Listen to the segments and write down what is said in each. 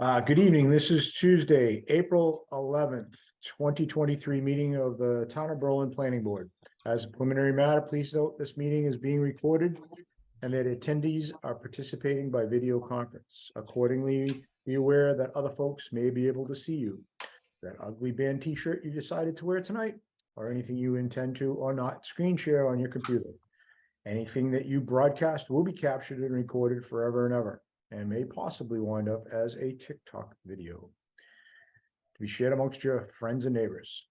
Good evening. This is Tuesday, April 11th, 2023 meeting of the Town of Berlin Planning Board. As a preliminary matter, please note this meeting is being recorded and that attendees are participating by video conference. Accordingly, be aware that other folks may be able to see you. That ugly band t-shirt you decided to wear tonight, or anything you intend to or not screen share on your computer. Anything that you broadcast will be captured and recorded forever and ever, and may possibly wind up as a TikTok video to be shared amongst your friends and neighbors.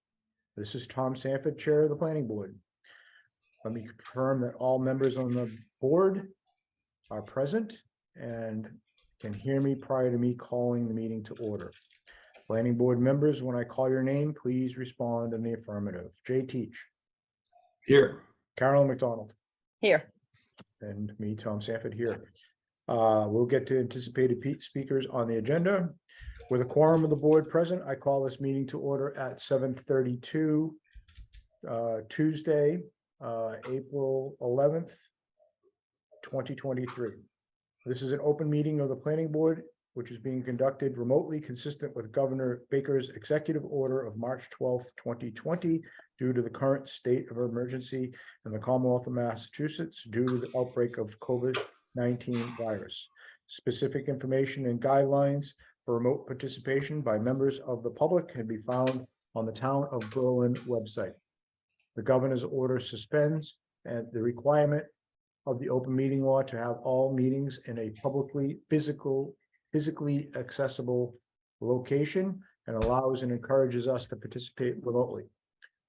This is Tom Sanford, Chair of the Planning Board. Let me confirm that all members on the board are present and can hear me prior to me calling the meeting to order. Planning Board members, when I call your name, please respond in the affirmative. Jay Teach. Here. Carolyn McDonald. Here. And me, Tom Sanford, here. We'll get to anticipated speakers on the agenda. With a quorum of the board present, I call this meeting to order at 7:32, Tuesday, April 11th, 2023. This is an open meeting of the planning board, which is being conducted remotely consistent with Governor Baker's executive order of March 12th, 2020, due to the current state of emergency in the Commonwealth of Massachusetts due to the outbreak of COVID-19 virus. Specific information and guidelines for remote participation by members of the public can be found on the Town of Berlin website. The governor's order suspends and the requirement of the open meeting law to have all meetings in a physically accessible location and allows and encourages us to participate remotely.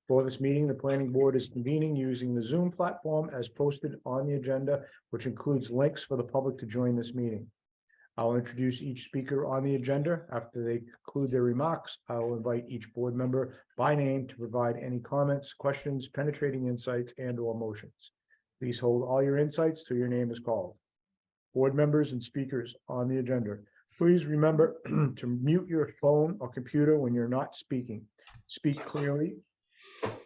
For this meeting, the planning board is convening using the Zoom platform as posted on the agenda, which includes links for the public to join this meeting. I'll introduce each speaker on the agenda. After they conclude their remarks, I will invite each board member by name to provide any comments, questions, penetrating insights, and/or motions. Please hold all your insights till your name is called. Board members and speakers on the agenda, please remember to mute your phone or computer when you're not speaking. Speak clearly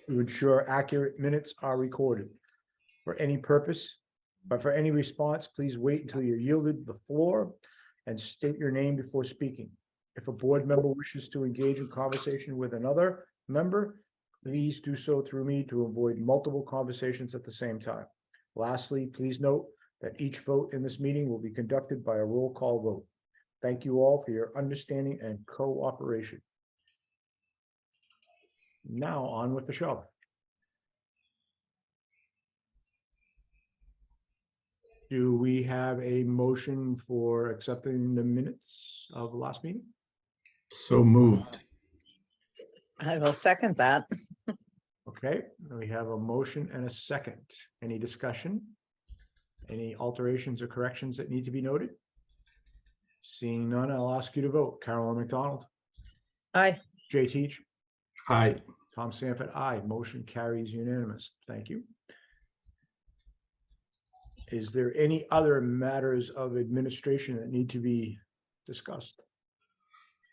to ensure accurate minutes are recorded. For any purpose, but for any response, please wait until you're yielded the floor and state your name before speaking. If a board member wishes to engage in conversation with another member, please do so through me to avoid multiple conversations at the same time. Lastly, please note that each vote in this meeting will be conducted by a roll call vote. Thank you all for your understanding and cooperation. Now on with the show. Do we have a motion for accepting the minutes of the last meeting? So moved. I will second that. Okay, we have a motion and a second. Any discussion? Any alterations or corrections that need to be noted? Seeing none, I'll ask you to vote. Carolyn McDonald. Aye. Jay Teach. Aye. Tom Sanford, aye. Motion carries unanimous. Thank you. Is there any other matters of administration that need to be discussed?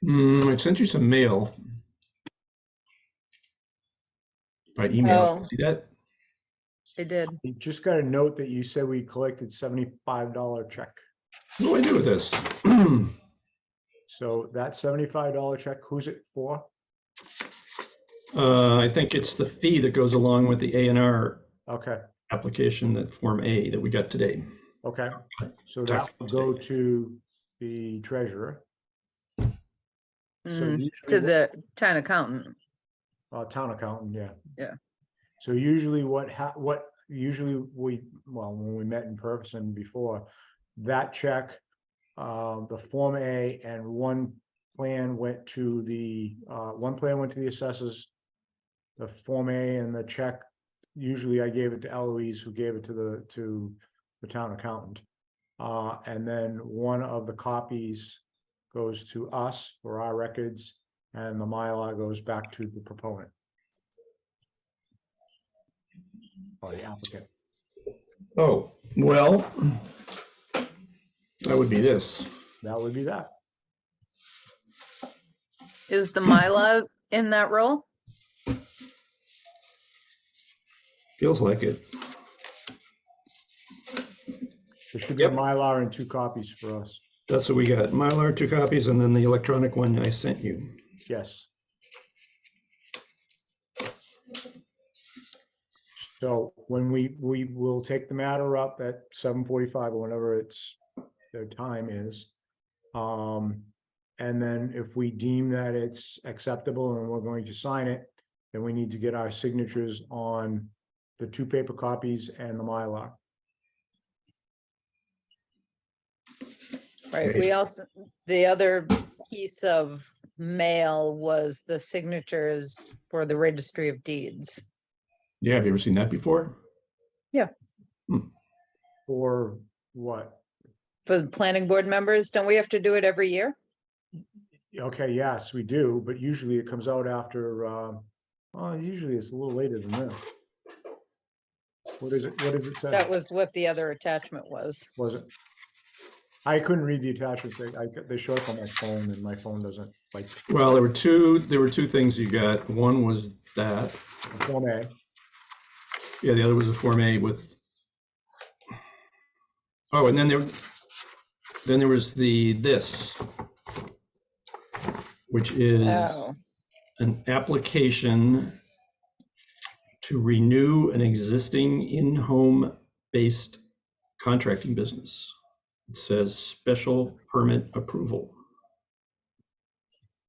I sent you some mail by email. Oh. See that? I did. You just got a note that you said we collected $75 check. What do I do with this? So that $75 check, who's it for? I think it's the fee that goes along with the A&R Okay, application, that Form A that we got today. okay. So that will go to the treasurer. So usually To the town accountant. town accountant, yeah. Yeah. So usually when we met in person before, that check, the Form A and one plan went to the assessors. The Form A and the check, usually I gave it to Eloise, who gave it to the town accountant. And then one of the copies goes to us for our records, and the Mylar goes back to the proponent. Or the applicant. Oh, well, that would be this. That would be that. Is the Mylar in that role? Feels like it. There should be a Mylar and 2 copies for us. That's what we got. Mylar, 2 copies, and then the electronic one I sent you. Yes. So when we will take the matter up at 7:45 or whenever their time is. And then if we deem that it's acceptable and we're going to sign it, then we need to get our signatures on the 2 paper copies and the Mylar. Right, Okay. we also, the other piece of mail was the signatures for the registry of deeds. Yeah, have you ever seen that before? Or what? For the planning board members, don't we have to do it every year? Okay, yes, we do, but usually it comes out after, usually it's a little later than this. What is it? What does it say? That was what the other attachment was. Was it? I couldn't read the attachments. They show up on my phone and my phone doesn't like Well, there were two things you got. One was that. Form A. Yeah, the other was a Form A with. Oh, and then there was this, which is Oh, an application to renew an existing in-home based contracting business. It says special permit approval.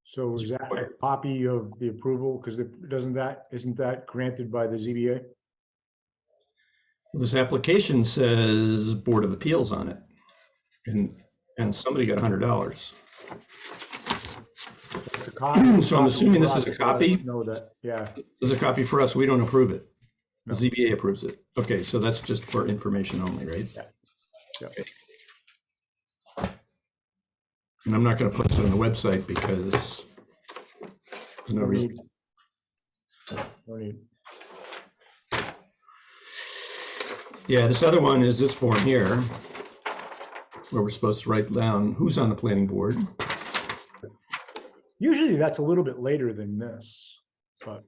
So is that a copy of the approval? Because isn't that granted by the ZBA? This application says Board of Appeals on it, and somebody got $100. It's a copy. So I'm assuming this is a copy? Know that, yeah. There's a copy for us. We don't approve it. The No. ZBA approves it. Okay, so that's just for information only, right? Yeah. Yeah. Okay. And I'm not going to post it on the website because there's no No reason. need. No need. Yeah, this other one is this form here, where we're supposed to write down who's on the planning board. Usually that's a little bit later than this, but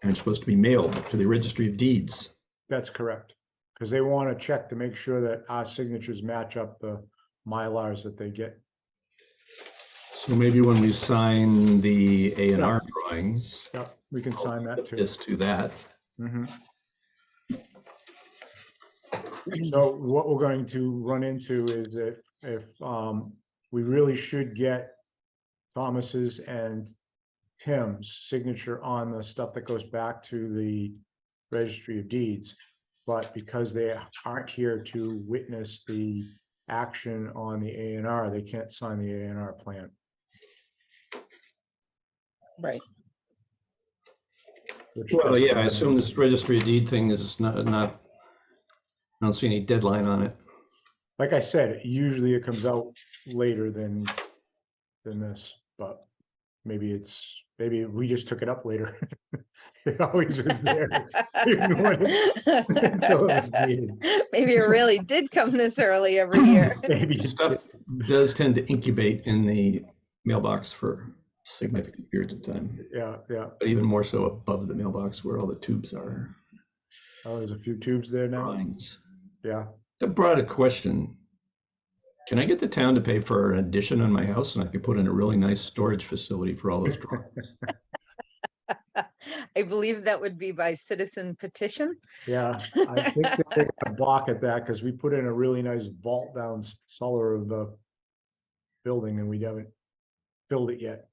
And it's supposed to be mailed to the Registry of Deeds. that's correct. Because they want to check to make sure that our signatures match up the Mylars that they get. So maybe when we sign the A&R drawings, Yeah, we can sign that too. this to that. Mhm. So what we're going to run into is if we really should get Thomas's and Tim's signature on the stuff that goes back to the Registry of Deeds. But because they aren't here to witness the action on the A&R, they can't sign the A&R plan. right. which Well, doesn't- yeah, I assume this Registry of Deed thing is not, I don't see any deadline on it. Like I said, usually it comes out later than this, but maybe we just took it up later. It always was there. Until it was needed. Maybe it really did come this early every year. Maybe it Stuff does tend to incubate in the mailbox for significant periods of time, yeah, but even more so above the mailbox where all the tubes are. oh, there's a few tubes there now, Drawings. yeah. That brought a question. Can I get the town to pay for an addition on my house and I could put in a really nice storage facility for all those drawings? I believe that would be by citizen petition. Yeah, I think that they're gonna balk at that because we put in a really nice vault down cellar of the building and we haven't filled it yet.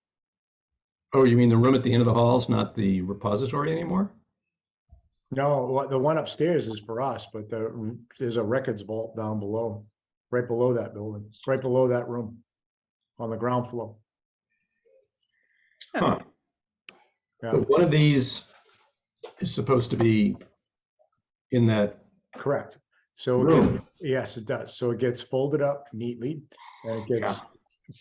Oh, you mean the room at the end of the hall is not the repository anymore? No, the one upstairs is for us, but there's a records vault down below, right below that building, right below that room on the ground floor. Huh. Yeah, But one of these is supposed to be in that, correct. So Room. yes, it does. So it gets folded up neatly and it gets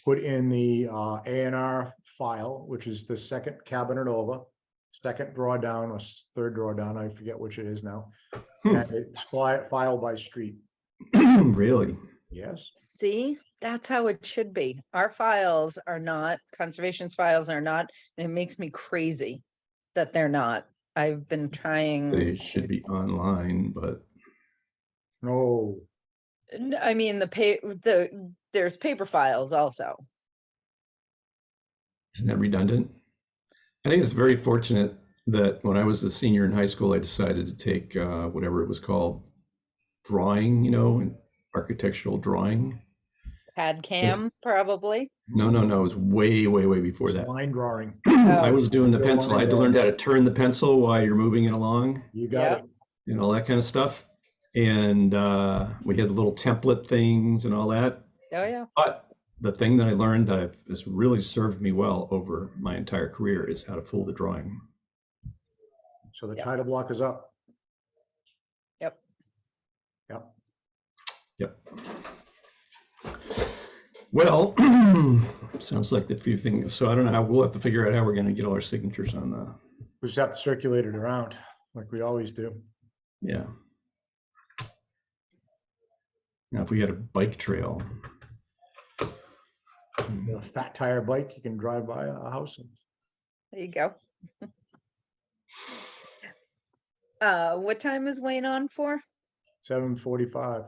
put in the A&R file, which is the second cabinet over, second drawdown or third drawdown, I forget which it is now. And it's filed by street. really? Yes, See, that's how it should be. Our files are not, conservation's files are not, and it makes me crazy that they're not. I've been trying. They should be online, but no, I mean, there's paper files also. Isn't that redundant? I think it's very fortunate that when I was a senior in high school, I decided to take whatever it was called, drawing, and architectural drawing. Had cam, probably. No, it was way, way, way before It's that. line drawing. I was doing the Real pencil. I line had to learn how drawing. to turn the pencil while you're moving it along You got it. and all that kind of stuff. And we had the little template things and all that. Oh, yeah. But the thing that I learned that has really served me well over my entire career is how to fold a drawing. So the Yep. title block is up. Yep. Yep. Yep. Well, sounds like the few things. So I don't know how we'll have to figure out how we're going to get all our signatures on the. We just have to circulate it around like we always do. Yeah. Now, if we had a bike trail. A fat tire bike, you can drive by a house. And There you go. What time is Wayne on for? 7:45.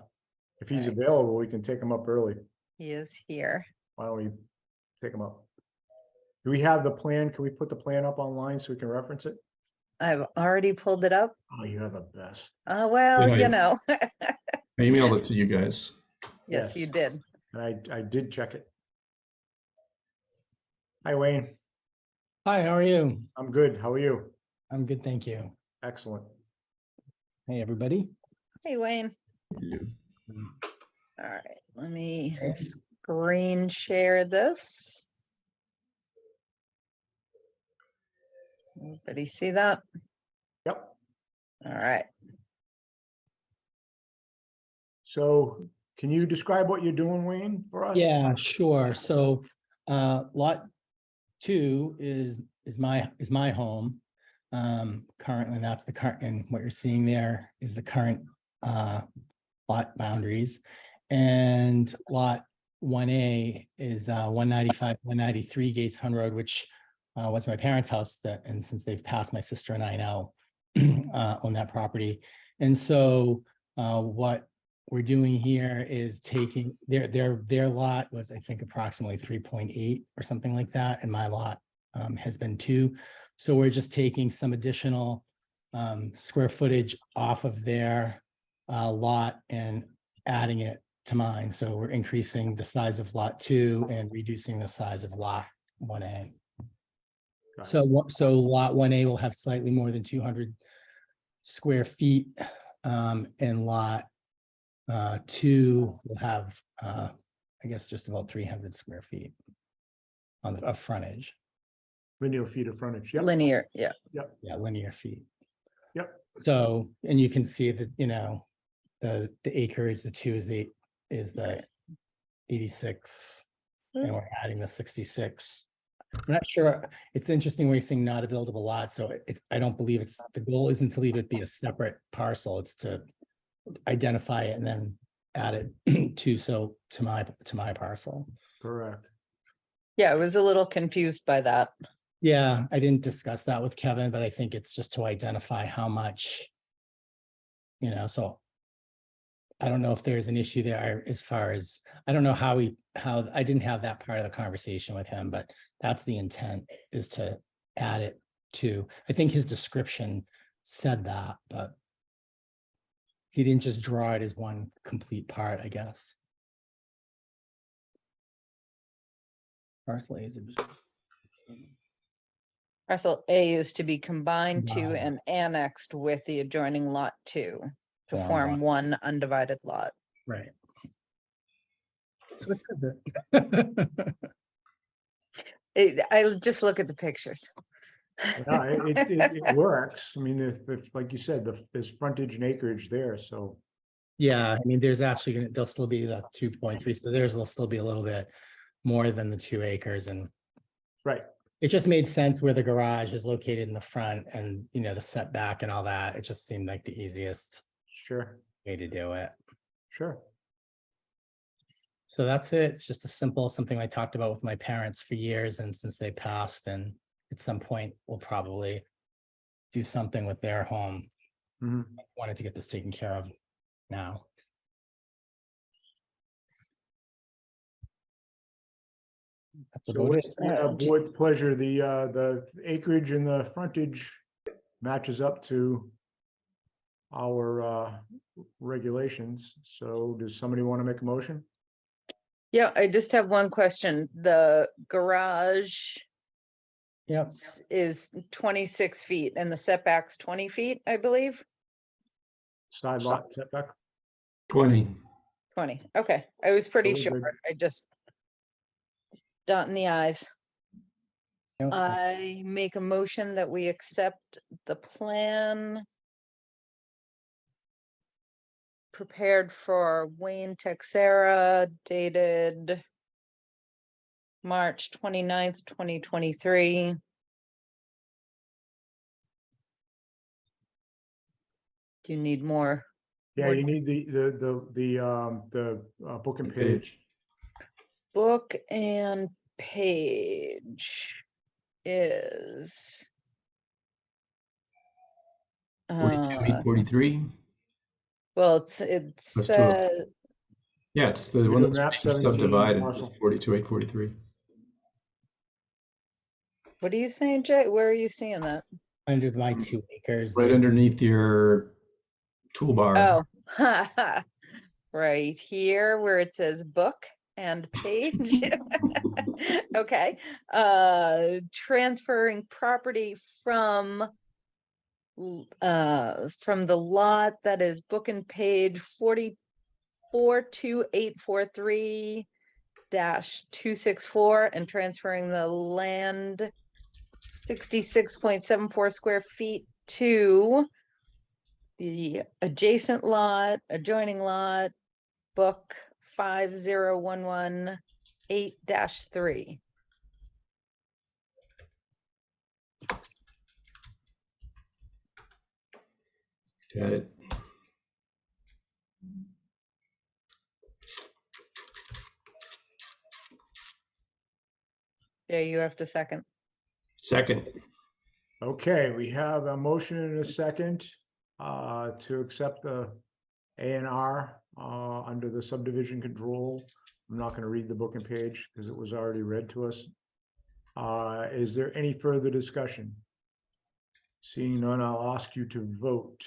If he's Right. available, we can take him up early. He is here. Why don't we take him up? Do we have the plan? Can we put the plan up online so we can reference it? I've already pulled it up. Oh, you're the best. Well, Yeah, I emailed it to you guys. Yes, you did. And I did check it. Hi, Wayne. Hi, how are you? I'm good. How are you? I'm good, thank you. Excellent. Hey, everybody. Hey, Wayne. All right, let me screen share this. Everybody see that? Yep. All right. So Can you describe what you're doing, Wayne, for us? yeah, sure. So lot 2 is my home. Currently, that's the current, and what you're seeing there is the current lot boundaries. And lot 1A is 195, 193 Gates Pond Road, which was my parents' house, and since they've passed, my sister and I now own that property. And so what we're doing here is taking their lot was, I think, approximately 3.8 or something like that, and my lot has been 2. So we're just taking some additional square footage off of their lot and adding it to mine. So we're increasing the size of lot 2 and reducing the size of lot 1A. Got it. So lot 1A will have slightly more than 200 square feet, and lot 2 will have, I guess, just about 300 square feet on the frontage. Linear feet of frontage. Yep. Linear, yeah. Yeah, linear feet. Yep. So, and you can see that, the acreage, the 2 is the Right. 86, Hmm. and we're adding the 66. I'm not sure. It's interesting where you're saying not a buildable lot. So I don't believe the goal isn't to leave it be a separate parcel. It's to identify it and then add it to my parcel. Correct. Yeah, I was a little confused by that. Yeah, I didn't discuss that with Kevin, but I think it's just to identify how much, so I don't know if there's an issue there as far as, I don't know how I didn't have that part of the conversation with him, but that's the intent, is to add it to, I think his description said that, but he didn't just draw it as one complete part, I guess. Parcel A is Parcel A is to be combined to Combined. and annexed with the adjoining lot 2 to Form form lot. one undivided lot. right. So it's good. I just look at the pictures. Yeah, it works. I mean, like you said, there's frontage and acreage there, so. Yeah, I mean, there's actually there'll still be the 2.3, so theirs will still be a little bit more than the 2 acres, and Right. it just made sense where the garage is located in the front and, the setback and all that. It just seemed like the easiest Sure. way to do it. Sure. So that's it. It's just something I talked about with my parents for years, and since they passed, and at some point we'll probably do something with their home. Mhm. Wanted to get this taken care of now. that's a So vote. what's the board's pleasure? The acreage and the frontage matches up to our regulations. So does somebody want to make a motion? Yeah, I just have one question. The garage Yep, is 26 feet and the setback's 20 feet, I believe. Side lot setback? 20. 20. Okay, I was pretty Totally sure. good. I just dotting the i's. yep, I make a motion that we accept the plan prepared for Wayne Texera dated March 29th, 2023. Do you need more? Yeah, More you need the book and page. book and page is 42, uh 843. well it's Let's do it. Yeah, it's the You're one doing that's map being 17 subdivided, parcel. 42, 843. what are you saying, Jay? Where are you seeing that? under my 2 acres. Right there's- underneath your toolbar. Oh, right here where it says book and page. Okay, transferring property from the lot that is book and page 442843-264 and transferring the land 66.74 square feet to the adjacent lot, adjoining lot, book 50118-3. Got it. Yeah, you have to second. Second. Okay, we have a motion and a second to accept the A&R under the subdivision control. I'm not going to read the book and page because it was already read to us. Is there any further discussion? Seeing none, I'll ask you to vote.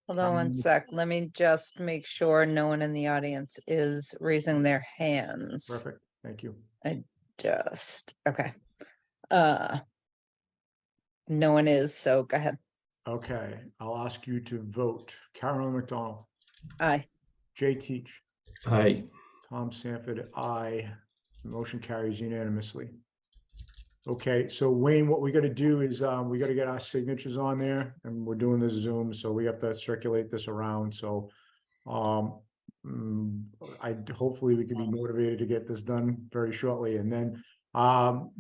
Hold on one sec. Let me just make sure no one in the audience is raising their hands. Perfect, thank you. Okay. No one is, so go ahead. Okay, I'll ask you to vote. Carolyn McDonald, Aye. Jay Teach, Aye. Tom Sanford, aye. The motion carries unanimously. Okay, so Wayne, what we gotta do is, we gotta get our signatures on there, and we're doing this Zoom, so we have to circulate this around, so. Hopefully we can be motivated to get this done very shortly, and then,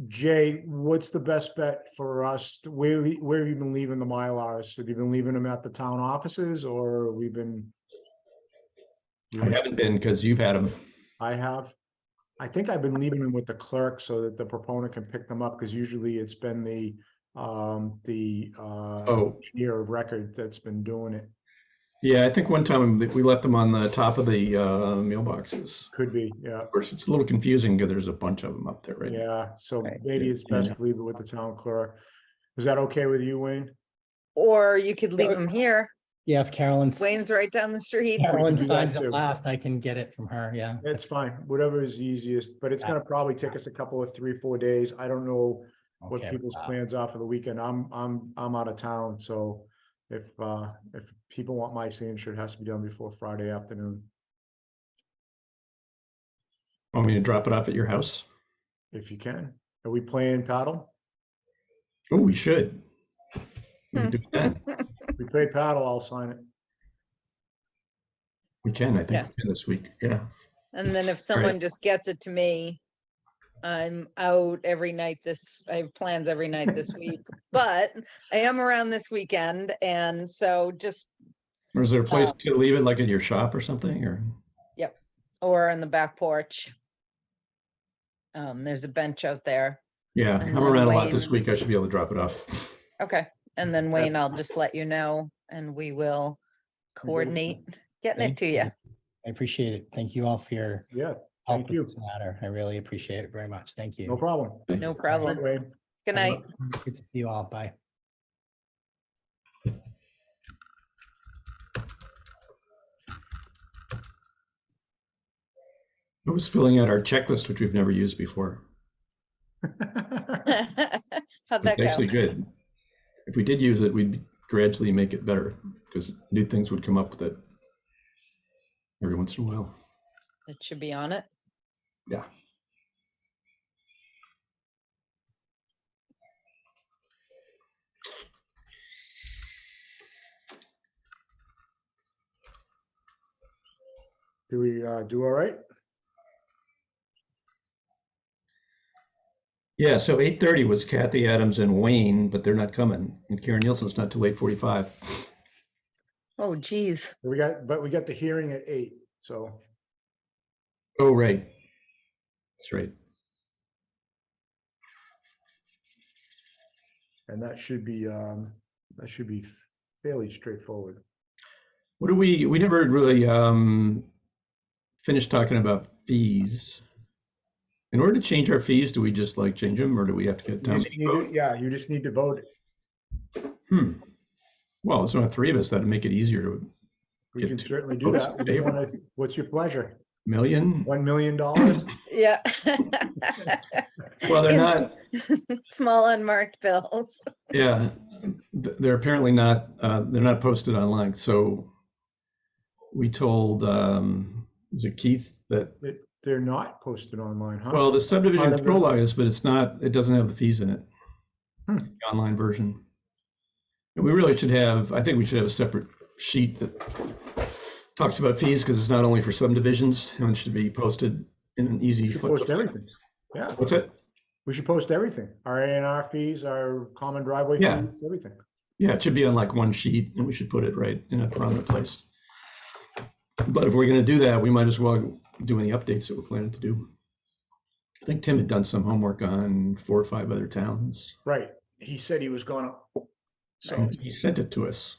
Jay, what's the best bet for us? Where have you been leaving the Mylars? Have you been leaving them at the town offices, or we've been? I haven't been because you've had them. I have. I think I've been leaving them with the clerk so that the proponent can pick them up, because usually it's been the engineer of record that's been doing it. Yeah, I think one time we left them on the top of the mailboxes. Could be, yeah. Of course, it's a little confusing because there's a bunch of them up there right now. Yeah, so Right. maybe it's best to leave it with the town clerk. Is that okay with you, Wayne? Or you could leave them here. Yeah, if Wayne's right down the street. Carolyn do that signs too. it last, I can get it from her, yeah. It's fine, whatever is easiest, but it's Yeah. gonna probably take us a couple of 3-4 days. I don't know what Okay, people's plans are for the weekend. I'm out of town, so if people want my signature, it has to be done before Friday afternoon. Want me to drop it off at your house? If you can. Are we playing paddle? Oh, we should. We can do that. If we play paddle, I'll sign it. We can, I think Yeah. we can this week. Yeah. And then if someone just gets it to me, I'm out every night I have plans every night this week, but I am around this weekend. And so just, Or is there a place to leave it, like at your shop or something, or? or in the back porch. There's a bench out there. Yeah, And I'm then around a lot this Wayne- week. I should be able to drop it off. Okay. And then Wayne, I'll just let you know and we will coordinate getting it Thank to you. I appreciate it. Thank you all for your Yeah, help Thank with you. this matter. I really appreciate it very much. Thank No you. problem. No problem. Wayne. Good night. Good to see you all. Bye. I was filling out our checklist, which we've never used before. How'd that It's go? actually good. If we did use it, we'd gradually make it better because new things would come up with it every once in a while. It should be on it. Yeah. Do we do all right? Yeah, so 8:30 was Kathy Adams and Wayne, but they're not coming. And Karen Nielsen's not till 8:45. Oh, geez. We got the hearing at 8, so Oh, right. That's right. and that should be fairly straightforward. What do we never really finished talking about fees. In order to change our fees, do we just like change them or do we have to get You town just meeting need to- vote? Yeah, you just need to vote. Well, there's only 3 of us. That'd make it easier to We Get can to certainly do vote that. in favor. What's your pleasure? million. $1 million? Yeah. Well, they're In not, Small unmarked bills. yeah, they're apparently not, they're not posted online. So we told, was it Keith that, They're not posted online, huh? well, the subdivision Part of control the- law is, but it's not, it doesn't have the fees in it. Hmm. The online version. And we really should have, I think we should have a separate sheet that talks about fees because it's not only for subdivisions and it should be posted in an easy. We should post everything. Yeah, What's it? we should post everything. Our A&R fees, our common driveway Yeah. fees, everything. Yeah, it should be on like one sheet and we should put it right in a prominent place. But if we're going to do that, we might as well do any updates that we're planning to do. I think Tim had done some homework on 4 or 5 other towns. Right. He said he was gonna. So, And he sent it to us.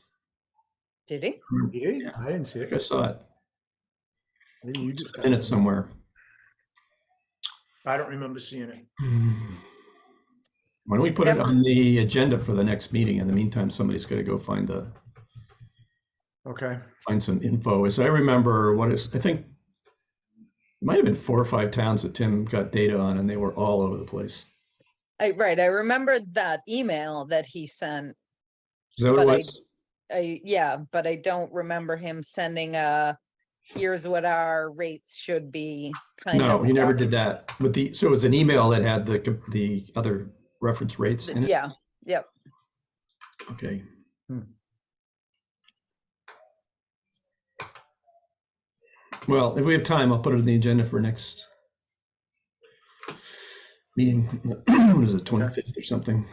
Did he? he did? Yeah. I didn't see I it. think I saw it Maybe you just got in it somewhere. I don't remember seeing it. Why don't we put it on the agenda for the next meeting? In the meantime, somebody's got to go find Okay. some info. As I remember, I think it might have been 4 or 5 towns that Tim got data on, and they were all over the place. Right. I remembered that email that he sent. Is that what it But was? Yeah, but I don't remember him sending here's what our rates should be kind of. No, he never did that. But so it was an email that had the other reference rates in it? Yeah, yep. Okay. Well, if we have time, I'll put it on the agenda for next meeting. What is it, 25th or something?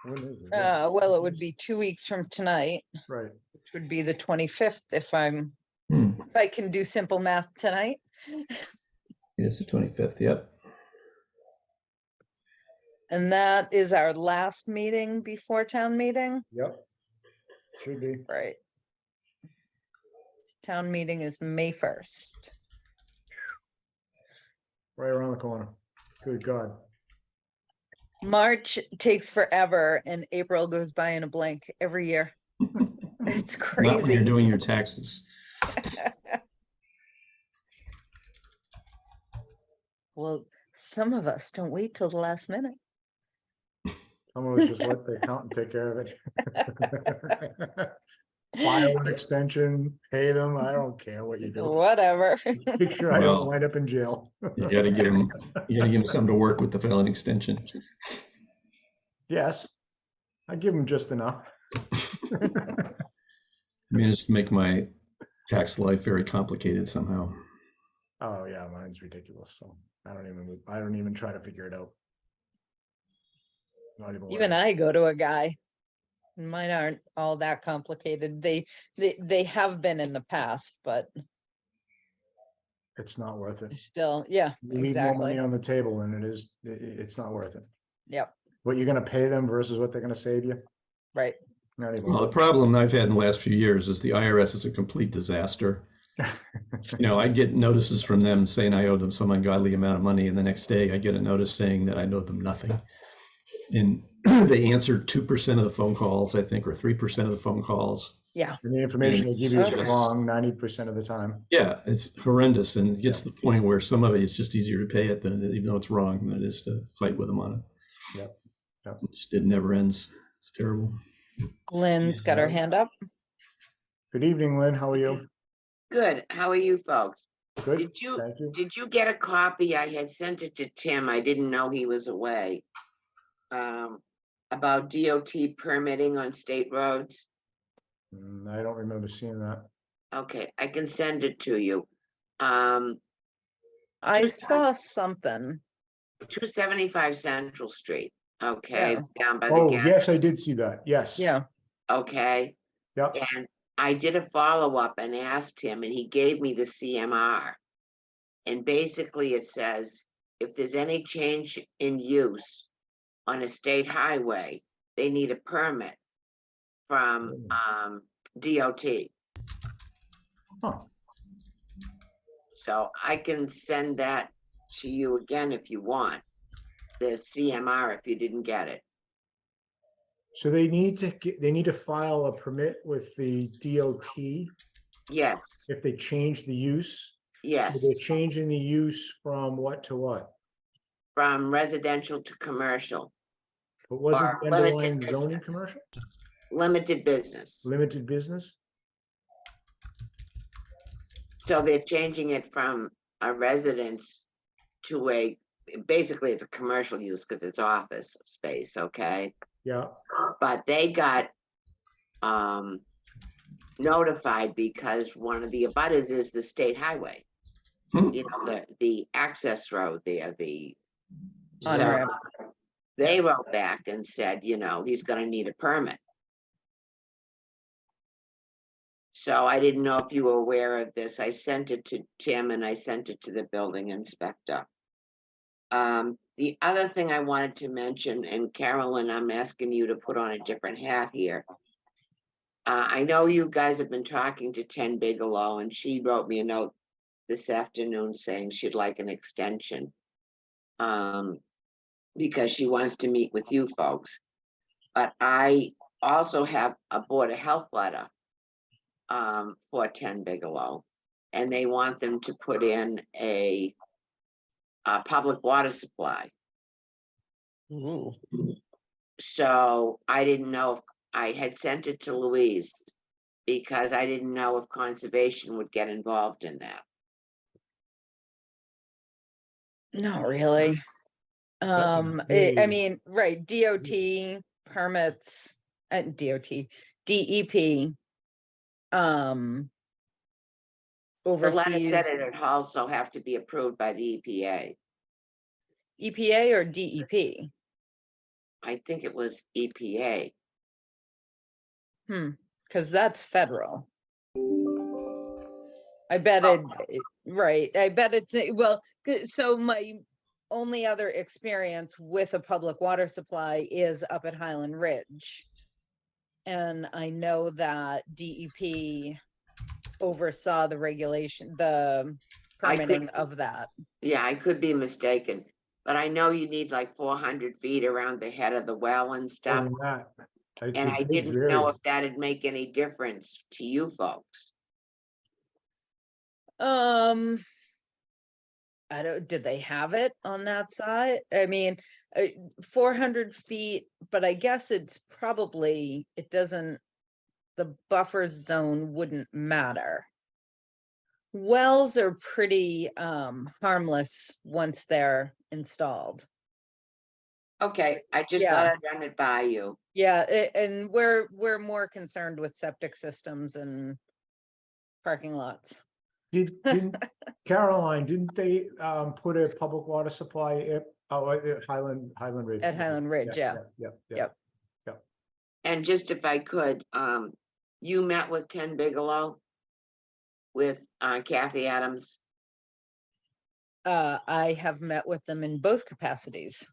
When is it? Well, it would be 2 weeks from tonight, Right. which would be the 25th if Hmm. if I can do simple math tonight. It's the 25th, yep. And that is our last meeting before town meeting, Yep. Should be. right? Town meeting is May 1st. Right around the corner. Good God. March takes forever and April goes by in a blink every year. It's Not when you're crazy. doing your taxes. Well, some of us don't wait till the last minute. Some of us just let the accountant take care of it. File an extension, pay them. I don't care what you do. Whatever. Make sure I Well- don't wind up in jail. You gotta give him something to work with the filing extension. Yes. I give them just enough. Managed to make my tax life very complicated somehow. Oh, yeah, mine's ridiculous. So I don't even try to figure it out. Not even. worth Even it. I go to a guy. Mine aren't all that complicated. They have been in the past, but It's not worth it. still, yeah, You leave more money exactly. on the table than it is, it's not worth it. Yep, What you're gonna pay them versus what they're gonna save you, right. not even. Well, the problem I've had in the last few years is the IRS is a complete disaster. You know, I get notices from them saying I owe them some ungodly amount of money, and the next day I get a notice saying that I owe them nothing. And they answer 2% of the phone calls, I think, or 3% of the phone calls. Yeah. And the information they give you is Yes. wrong 90% of the time. Yeah, it's horrendous, and it gets to the point where some of it is just easier to pay it than, even though it's wrong, than it is to fight with them on it. Yep. Yep. It never ends. It's terrible. Lynn's got her hand up. Good evening, Lynn. How are you? Good. How are you folks? Good. Did you Thank you. did you get a copy? I had sent it to Tim. I didn't know he was away. About DOT permitting on state roads. I don't remember seeing that. Okay, I can send it to you. I Just- saw something. 275 Central Street. Okay, Yeah. it's down by the Oh, gas. yes, I did see that. Yes. Yeah. Okay, Yep. and I did a follow-up and asked him, and he gave me the CMR. And basically it says, if there's any change in use on a state highway, they need a permit from DOT. Huh. So I can send that to you again if you want. The CMR if you didn't get it. So they need to file a permit with the DOT Yes, if they change the use. So yes, they're changing the use from what to what? from residential to commercial, But wasn't Or the limited underlying zoning business. commercial? limited business. Limited business? So they're changing it from a residence to a, basically it's a commercial use because it's office space, okay? Yeah. But they got notified because one of the abutters is the state highway. Hmm. You know, the access road there, the. On So ramp. they wrote back and said, you know, he's gonna need a permit. So I didn't know if you were aware of this. I sent it to Tim and I sent it to the building inspector. The other thing I wanted to mention, and Carolyn, I'm asking you to put on a different hat here. I know you guys have been talking to 10 Bigelow and she wrote me a note this afternoon saying she'd like an extension. Because she wants to meet with you folks. But I also have a Board of Health letter for 10 Bigelow, and they want them to put in a public water supply. Ooh. So I didn't know if I had sent it to Louise because I didn't know if conservation would get involved in that. Not really. I vague. mean, right, DOT permits at DOT, DEP. The letter Oversees said it'd also have to be approved by the EPA. EPA or DEP? I think it was EPA. Because that's federal. I bet right, I bet it's, well, so my only other experience with a public water supply is up at Highland Ridge. And I know that DEP oversaw the regulation, the I could- permitting of that. Yeah, I could be mistaken, but I know you need like 400 feet around the head of the well and stuff. Other than that, it's And a I big didn't area. know if that'd make any difference to you folks. I don't, did they have it on that side? I mean, 400 feet, but I guess it's probably, it doesn't, the buffer zone wouldn't matter. Wells are pretty harmless once they're installed. Okay, I just Yeah. thought I'd run it by you. Yeah, and we're more concerned with septic systems and parking lots. Didn't Caroline, didn't they put a public water supply at Highland Ridge? At Highland Ridge, yeah. Yep. And just if I could, you met with 10 Bigelow with Kathy Adams. I have met with them in both capacities.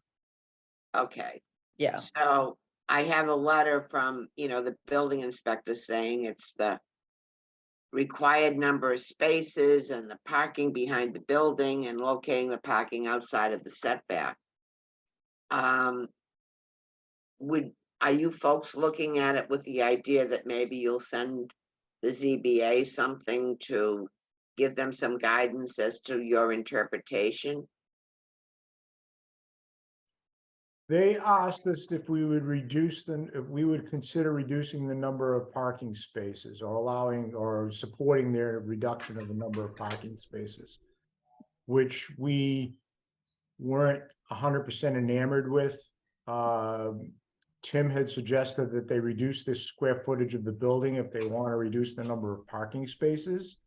Okay, Yeah, so I have a letter from, you know, the building inspector saying it's the required number of spaces and the parking behind the building and locating the parking outside of the setback. Are you folks looking at it with the idea that maybe you'll send the ZBA something to give them some guidance as to your interpretation? They asked us if we would if we would consider reducing the number of parking spaces or allowing or supporting their reduction of the number of parking spaces, which we weren't 100% enamored with. Tim had suggested that they reduce the square footage of the building if they want to reduce the number of parking spaces.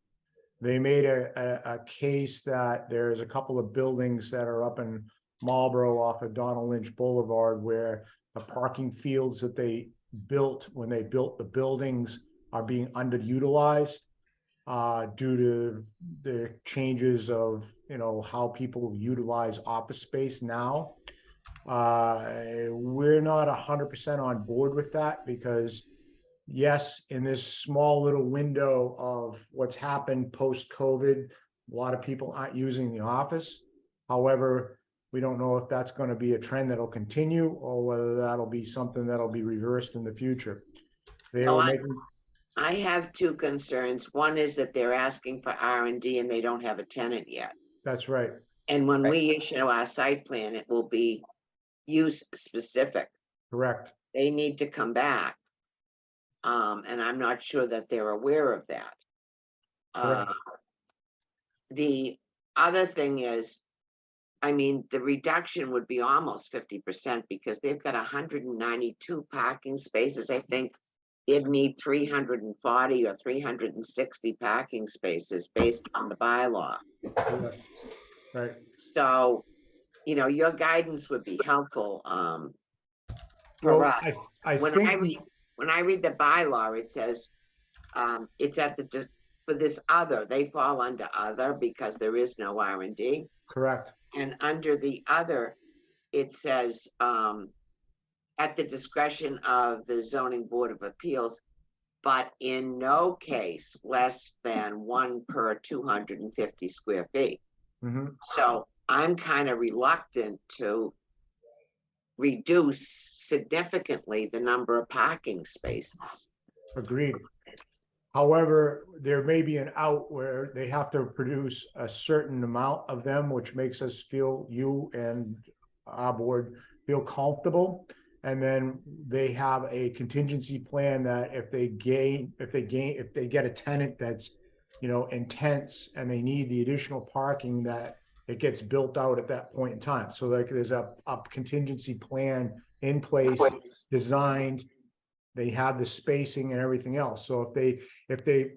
They made a case that there's a couple of buildings that are up in Marlboro off of Donald Lynch Boulevard where the parking fields that they built when they built the buildings are being underutilized due to the changes of, how people utilize office space now. We're not 100% on board with that because yes, in this small little window of what's happened post-COVID, a lot of people aren't using the office. However, we don't know if that's going to be a trend that'll continue or whether that'll be something that'll be reversed in the future. They Well, were making, I have two concerns. One is that they're asking for R&D and they don't have a tenant yet. that's right, And when Right. we issue our site plan, it will be use specific. correct. They need to come back. And I'm not sure that they're aware of that. Correct. The other thing is, the reduction would be almost 50% because they've got 192 parking spaces. I think they'd need 340 or 360 parking spaces based on the bylaw. Correct. Right, So, your guidance would be helpful, for well, us. I When think, when I read the bylaw, it says, it's at for this other, they fall under other because there is no R&D. correct, And under the other, it says, at the discretion of the zoning board of appeals, but in no case less than 1 per 250 square feet. mhm, So I'm kind of reluctant to reduce significantly the number of parking spaces. agreed. However, there may be an out where they have to produce a certain amount of them, which makes us feel, you and our board feel comfortable. And then they have a contingency plan that if they get a tenant that's, intense and they need the additional parking, that it gets built out at that point in time. So like there's a contingency plan in place, designed. They have the spacing and everything else. So if they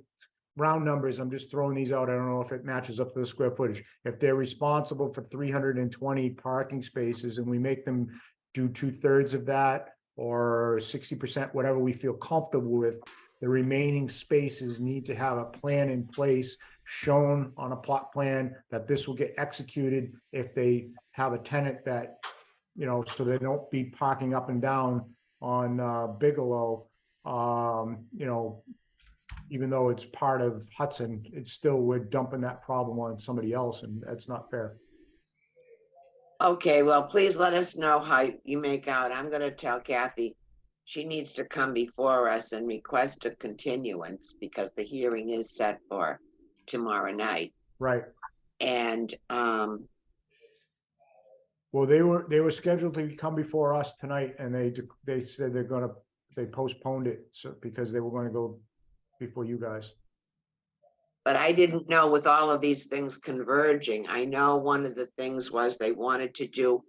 round numbers, I'm just throwing these out. I don't know if it matches up to the square footage. If they're responsible for 320 parking spaces and we make them do 2/3 of that or 60%, whatever we feel comfortable with, the remaining spaces need to have a plan in place shown on a plot plan that this will get executed if they have a tenant that, so they don't be parking up and down on Bigelow, even though it's part of Hudson, it's still, we're dumping that problem on somebody else, and that's not fair. Okay, well, please let us know how you make out. I'm gonna tell Kathy she needs to come before us and request a continuance because the hearing is set for tomorrow night. Right. And, Well, they were scheduled to come before us tonight, and they said they postponed it because they were gonna go before you guys. but I didn't know with all of these things converging, I know one of the things was they wanted to do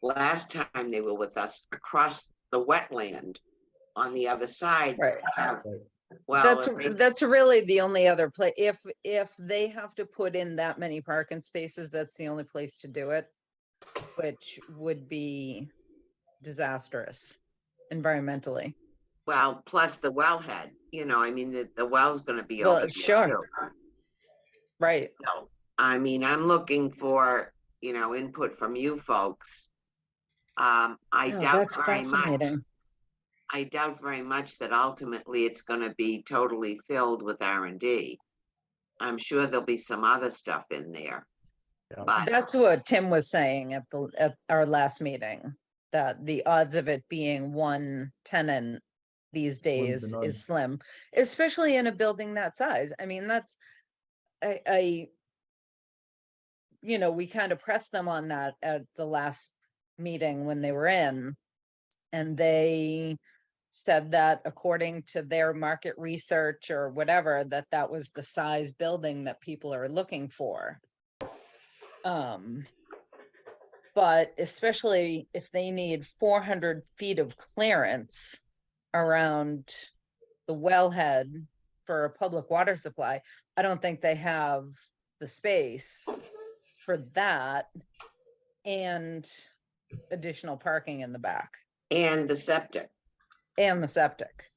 last time they were with us across the wetland on the other side. Right. Well, That's really the only other place. If they have to put in that many parking spaces, that's the only place to do it, which would be disastrous environmentally. well, plus the wellhead, the well's gonna be Well, over. there, sure. too. Right. So, I'm looking for, input from you folks. I Oh, doubt that's very much. fascinating. I doubt very much that ultimately it's gonna be totally filled with R&D. I'm sure there'll be some other stuff in there. Yeah. But, That's what Tim was saying at our last meeting, that the odds of it being one tenant these days none. is slim, especially in a building that size. I mean, that's, you know, we kind of pressed them on that at the last meeting when they were in. And they said that according to their market research or whatever, that that was the size building that people are looking for. But especially if they need 400 feet of clearance around the wellhead for a public water supply, I don't think they have the space for that and additional parking in the back and the septic. and the septic.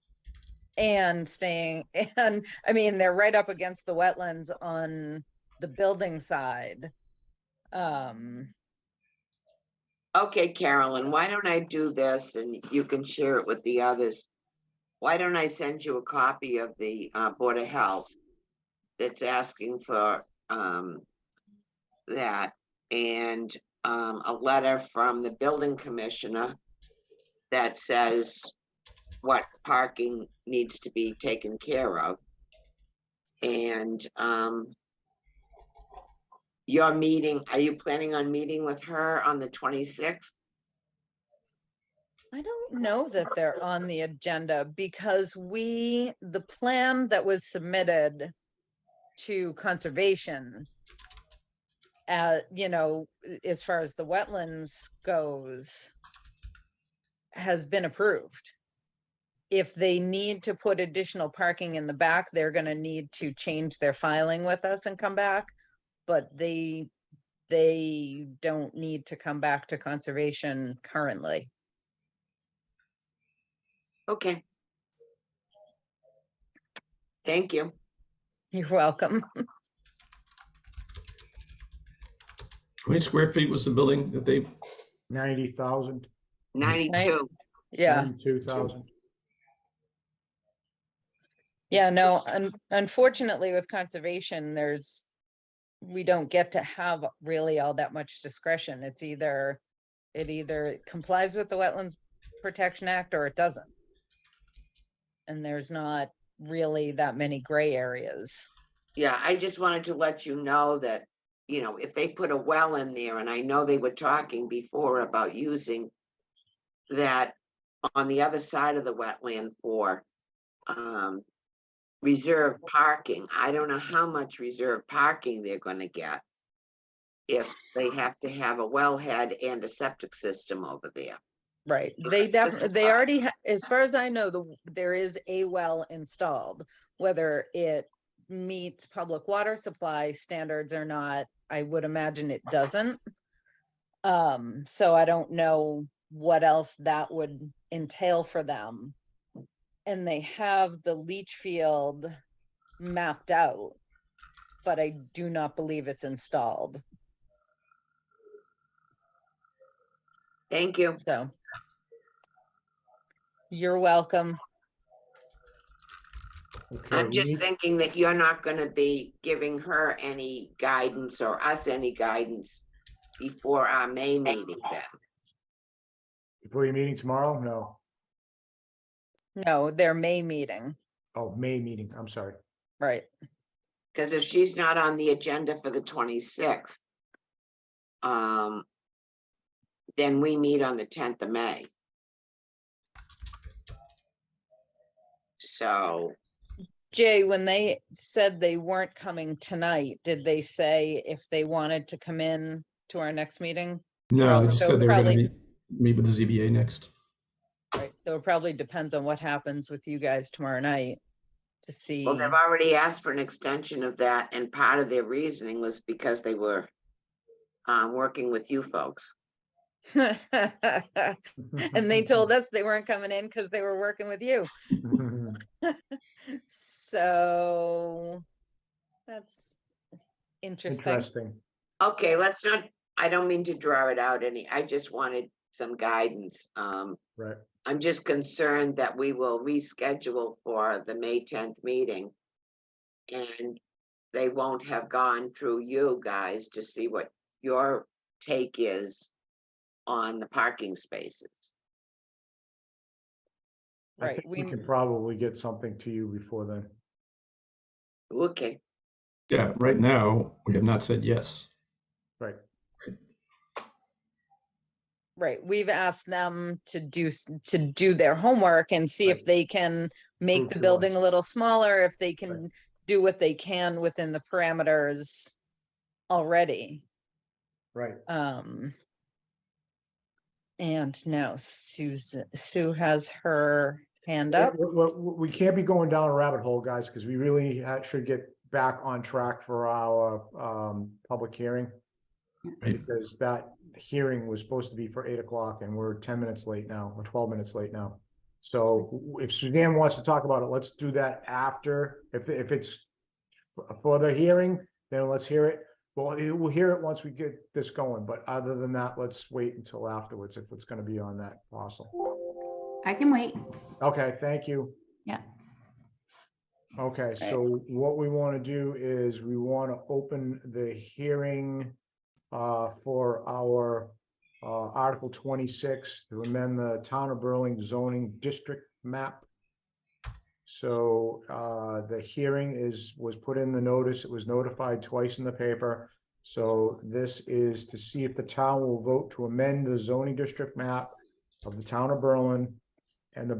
And and I mean, they're right up against the wetlands on the building side. Okay, Carolyn, why don't I do this and you can share it with the others? Why don't I send you a copy of the Board of Health that's asking for that, and a letter from the building commissioner that says what parking needs to be taken care of. And your meeting, are you planning on meeting with her on the 26th? I don't know that they're on the agenda because the plan that was submitted to conservation, you know, as far as the wetlands goes, has been approved. If they need to put additional parking in the back, they're gonna need to change their filing with us and come back. But they don't need to come back to conservation currently. Okay. Thank you. You're welcome. How many square feet was the building that they, 90,000, 92. Yeah. 92,000. Yeah, It's no, just- unfortunately with conservation, we don't get to have really all that much discretion. It either complies with the Wetlands Protection Act or it doesn't. And there's not really that many gray areas. Yeah, I just wanted to let you know that, you know, if they put a well in there, and I know they were talking before about using that on the other side of the wetland for reserved parking. I don't know how much reserved parking they're gonna get if they have to have a wellhead and a septic system over there. Right, So they that's just a definitely, they thought. already, as far as I know, there is a well installed. Whether it meets public water supply standards or not, I would imagine it doesn't. So I don't know what else that would entail for them. And they have the leach field mapped out, but I do not believe it's installed, Thank you. so. You're welcome. Okay, I'm we just need, thinking that you're not gonna be giving her any guidance or us any guidance before our May meeting then. before your meeting tomorrow? No. No, their May meeting, Oh, May meeting. I'm sorry. right? Because if she's not on the agenda for the 26th, then we meet on the 10th of May. So, Jay, when they said they weren't coming tonight, did they say if they wanted to come in to our next meeting? no, they just So said they were probably- gonna meet with the ZBA next. Right, so it probably depends on what happens with you guys tomorrow night to see. well, they've already asked for an extension of that, and part of their reasoning was because they were working with you folks. And they told us they weren't coming in because they were working with you. So that's interesting. Interesting. Okay, let's not, I don't mean to draw it out any, I just wanted some guidance Right. I'm just concerned that we will reschedule for the May 10th meeting. And they won't have gone through you guys to see what your take is on the parking spaces. I Right, think we we, can probably get something to you before then. Okay, Yeah, right now, we have not said yes. Right. right, we've asked them to do their homework and see if Right. they can make Prove the to us. building a little smaller, if they can do what they can within the parameters already. Right. And now Sue has her hand up. We can't be going down a rabbit hole, guys, because we really should get back on track for our public hearing. Right. Because that hearing was supposed to be for 8 o'clock and we're 10 minutes late now, or 12 minutes late now. So if Suzanne wants to talk about it, let's do that after. If it's for the hearing, then let's hear it. Well, we'll hear it once we get this going, but other than that, let's wait until afterwards if it's going to be on that parcel. I can wait. Okay, thank you. Yeah. Okay, so what we want to do is we want to open the hearing for our Article 26 to amend the Town of Berlin zoning district map. So the hearing was put in the notice. It was notified twice in the paper. So this is to see if the town will vote to amend the zoning district map of the Town of Berlin and the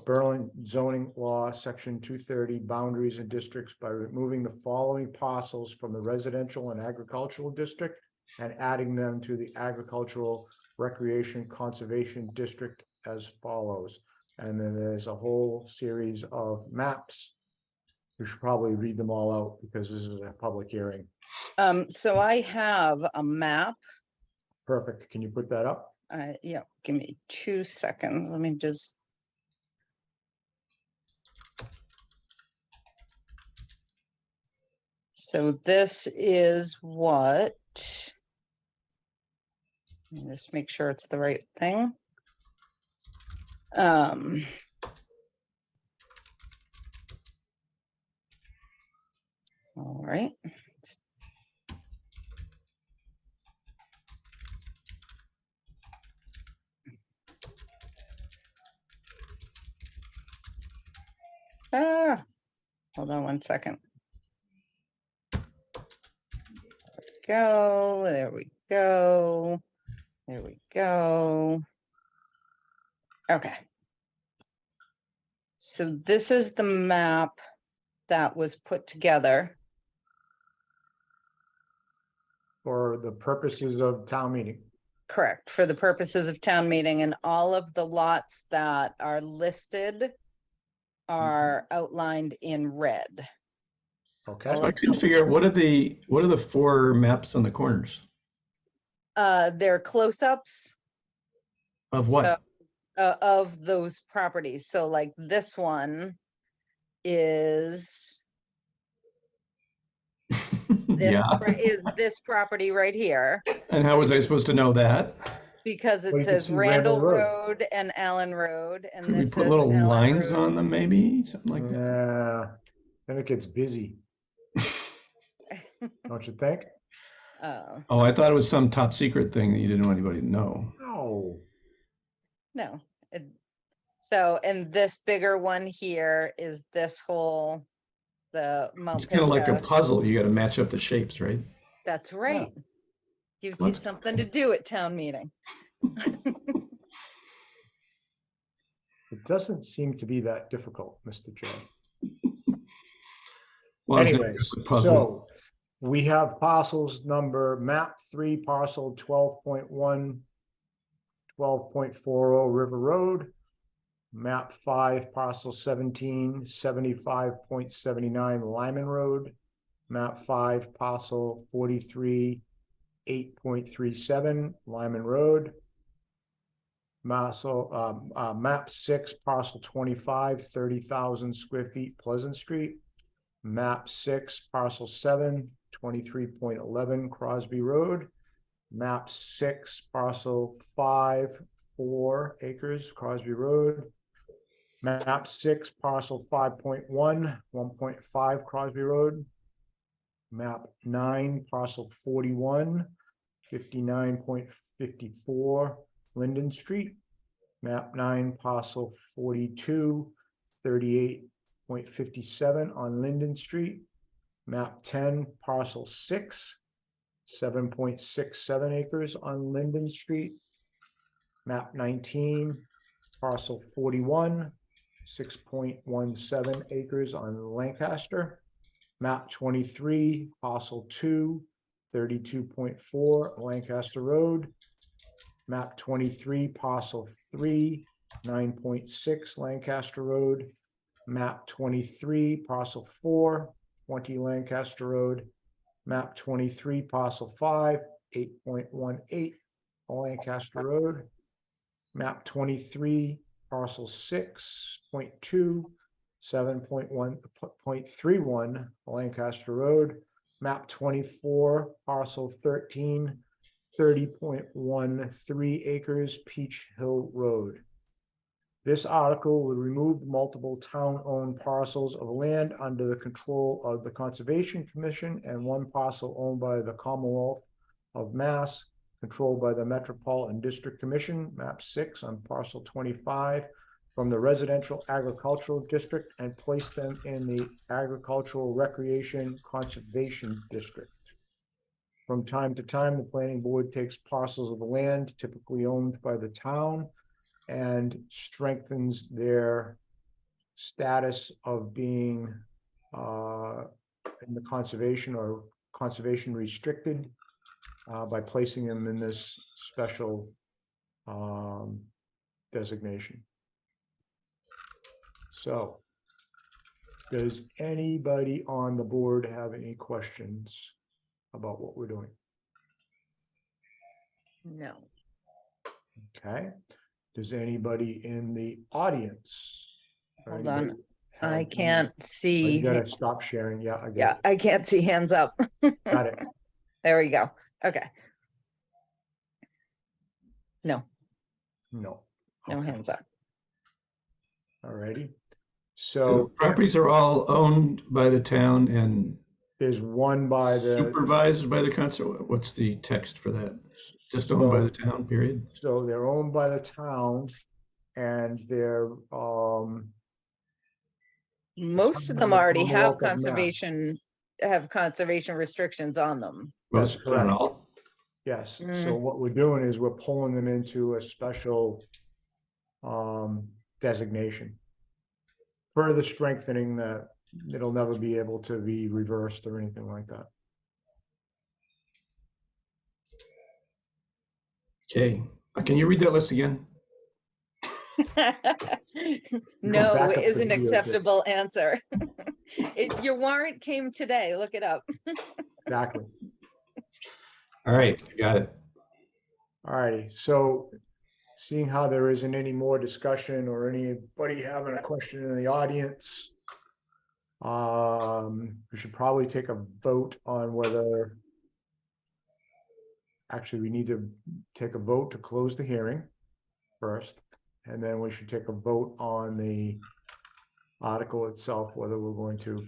Berlin zoning law, section 230, boundaries and districts by removing the following parcels from the residential and agricultural district and adding them to the agricultural recreation conservation district as follows. And then there's a whole series of maps. We should probably read them all out because this is a public hearing. So I have a map. Perfect. Can you put that up? Yeah, give me 2 seconds. Let me just. So this is what. Let me just make sure it's the right thing. All right. Hold on 1 second. Go, there we go. There we go. Okay. So this is the map that was put together. For the purposes of town meeting. Correct, for the purposes of town meeting, and all of the lots that are listed are outlined in red. Okay. All I of couldn't figure out what are the 4 maps on the corners they're close-ups. of what? Of those properties. So like this one is Yeah. is this property right here, And how was I supposed to know that? because it Well, you can says see Randall Randall Road. Road and Allen Road, and Could we this put says little Allen lines Road. on them, maybe something like that? Yeah, then it gets busy, don't you think? Oh, I thought it was some top secret thing that you didn't want anybody to know. No. No. So, and this bigger one here is this whole, the Mount It's kind of like a Pisgah. puzzle. You got to match up the shapes, right? That's right. Gives you Let's- something to do at town meeting. It doesn't seem to be that difficult, Mr. J. Well, I was gonna Anyways, go with puzzles. so we have parcels number map 3 parcel 12.1, 12.40 River Road. Map 5 parcel 17, 75.79 Lyman Road. Map 5 parcel 43, 8.37 Lyman Road. Map 6 parcel 25, 30,000 square feet Pleasant Street. Map 6 parcel 7, 23.11 Crosby Road. Map 6 parcel 5, 4 acres, Crosby Road. Map 6, parcel 5.1, 1.5 Crosby Road. Map 9, parcel 41, 59.54 Linden Street. Map 9, parcel 42, 38.57 on Linden Street. Map 10, parcel 6, 7.67 acres on Linden Street. Map 19, parcel 41, 6.17 acres on Lancaster. Map 23, parcel 2, 32.4 Lancaster Road. Map 23, parcel 3, 9.6 Lancaster Road. Map 23, parcel 4, 20 Lancaster Road. Map 23, parcel 5, 8.18 Lancaster Road. Map 23, parcel 6.2, 7.1.31 Lancaster Road. Map 24, parcel 13, 30.13 acres, Peach Hill Road. This article would remove multiple town-owned parcels of land under the control of the Conservation Commission and one parcel owned by the Commonwealth of Mass, controlled by the Metropolitan District Commission, map 6 on parcel 25, from the residential agricultural district and place them in the agricultural recreation conservation district. From time to time, the planning board takes parcels of land typically owned by the town and strengthens their status of being in the conservation or conservation restricted by placing them in this special designation. So, does anybody on the board have any questions about what we're doing? No. Okay. Does anybody in the audience? or Hold on. anybody have I any- can't Oh, see. you gotta stop sharing. Yeah, I Yeah, get I can't see hands up. it. Got it. There we go. Okay. No, No. no Okay. hands up. Alrighty. The So properties are all owned by the town and there's one by the, supervised by the council. What's the text for that? Just owned by the town, period? so they're owned by the town and they're, Most of town them and the already have Commonwealth of Mass. conservation restrictions on them. That's Most, but not correct. all. yes. So Mm. what we're doing is we're pulling them into a special designation. Further strengthening that it'll never be able to be reversed or anything like that. Okay, can you read that list again? No back up is the an video, too. acceptable answer. Your warrant came today. Look it up. Exactly. All right, I got it. Alrighty, so seeing how there isn't any more discussion or anybody having a question in the audience, we should probably take a vote on whether actually we need to take a vote to close the hearing first, and then we should take a vote on the article itself, whether we're going to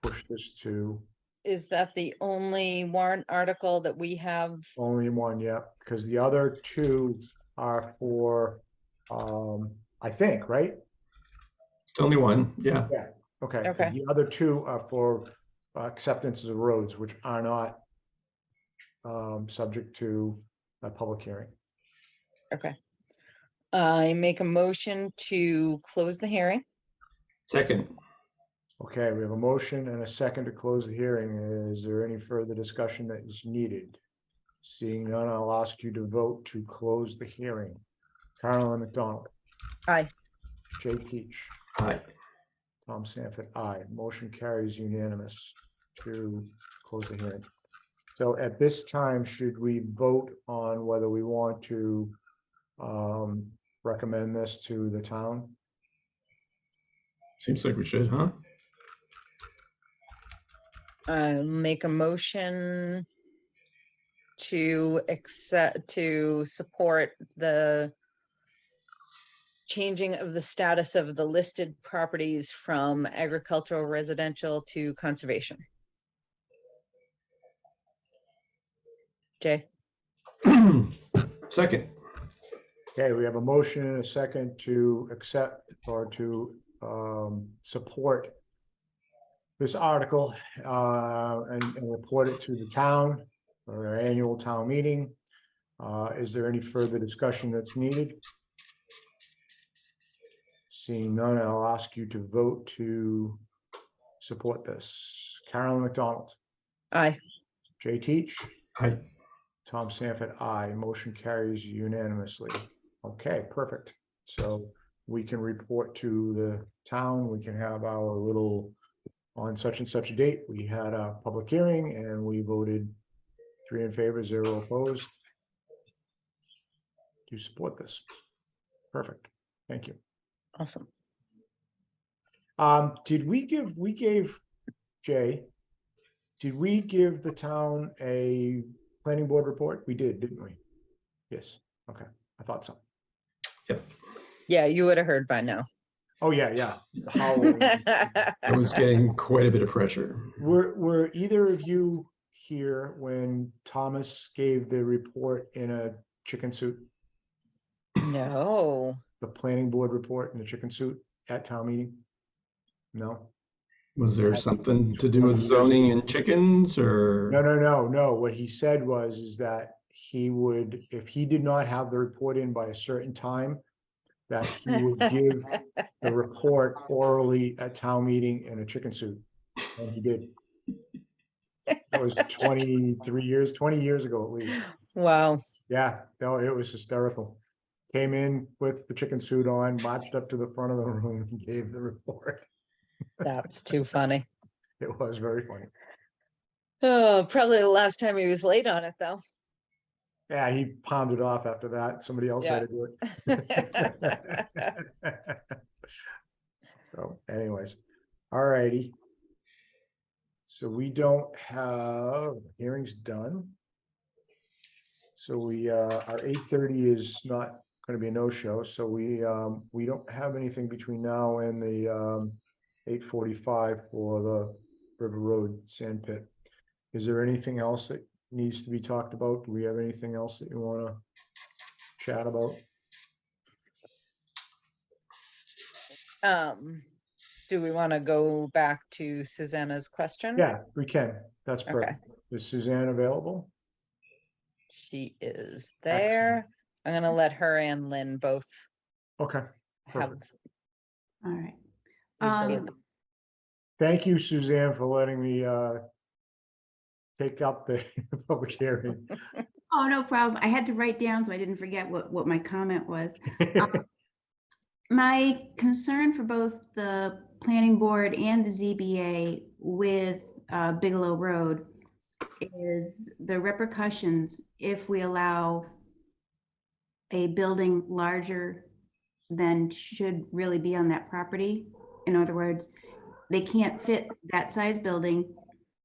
push this to Is that the only warrant article that we have? only one, yeah, because the other two are for, I think, right? It's only one, yeah. Yeah, okay. 'Cause Okay. the other two are for acceptances of roads, which are not subject to a public hearing. Okay. I make a motion to close the hearing. Second, Okay, we have a motion and a second to close the hearing. Is there any further discussion that is needed? Seeing none, I'll ask you to vote to close the hearing. Carolyn McDonald, Aye. Jay Teach, aye. Tom Sanford, aye. Motion carries unanimous to close the hearing. So at this time, should we vote on whether we want to recommend this to the town? Seems like we should, huh? Make a motion to accept, to support the changing of the status of the listed properties from agricultural residential to conservation. Jay, Second, Okay, we have a motion and a second to accept or to support this article and report it to the town or our annual town meeting. Is there any further discussion that's needed? Seeing none, I'll ask you to vote to support this. Carolyn McDonald, aye. Jay Teach, I, Tom Sanford, aye. Motion carries unanimously. Okay, perfect. So we can report to the town. We can have our little, on such and such a date, we had a public hearing and we voted 3 in favor, 0 opposed to support this. Perfect. Thank you. Awesome. We gave Jay, did we give the town a planning board report? We did, didn't we? Yes. Okay. I thought so. yep, Yeah, you would have heard by now. Oh, yeah. How I was getting quite a bit of pressure. were either of you here when Thomas gave the report in a chicken suit, No, the planning board report in a chicken suit at town meeting? No? Was there something to do with zoning and chickens or? No. What he said was, is that he would, if he did not have the report in by a certain time, that he would give the report orally at town meeting in a chicken suit. And he did. That was 20 years ago at least. wow, Yeah, no, it was hysterical. Came in with the chicken suit on, marched up to the front of the room and gave the report. that's too funny. It was very funny. Oh, probably the last time he was late on it, though. Yeah, he pounded off after that. Somebody else had to do it. So anyways, all righty. So we don't have hearings done. So we, our 8:30 is not gonna be a no-show, so we don't have anything between now and the 8:45 for the River Road Sand Pit. Is there anything else that needs to be talked about? Do we have anything else that you wanna chat about? Do we want to go back to Susanna's question? Yeah, we can. That's Okay. perfect. Is Suzanne available? She is there. I'm gonna let her and Lynn both Okay, have. perfect. All right. the ability. Thank you, Suzanne, for letting me take up the public hearing. Oh, no problem. I had to write down so I didn't forget what my comment was. My concern for both the planning board and the ZBA with Bigelow Road is the repercussions if we allow a building larger than should really be on that property. In other words, they can't fit that size building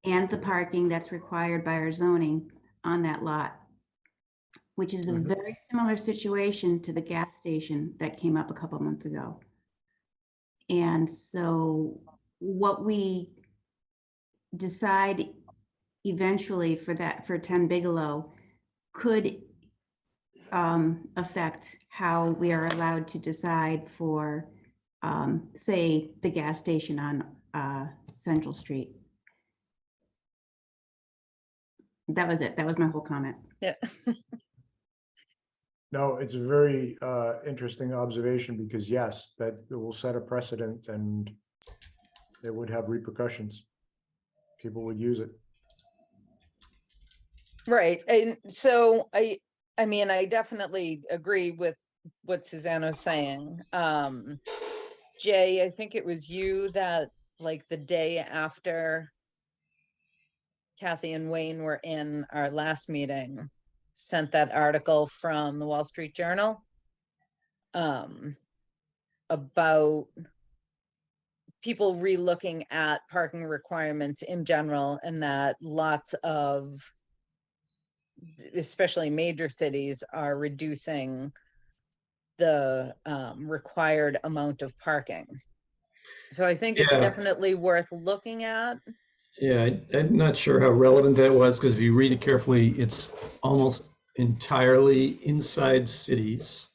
and the parking that's required by our zoning on that lot, which is a Mhm. very similar situation to the gas station that came up a couple months ago. And so what we decide eventually for 10 Bigelow could affect how we are allowed to decide for, say, the gas station on Central Street. That was it. That was my whole comment. Yeah. No, it's a very interesting observation because yes, that it will set a precedent and it would have repercussions. People would use it. Right, and so I mean, I definitely agree with what Susanna was saying. Jay, I think it was you that, like, the day after Kathy and Wayne were in our last meeting, sent that article from the Wall Street Journal about people relooking at parking requirements in general, and that lots of especially major cities, are reducing the required amount of parking. So I think it's Yeah. definitely worth looking at. Yeah, I'm not sure how relevant that was, because if you read it carefully, it's almost entirely inside cities.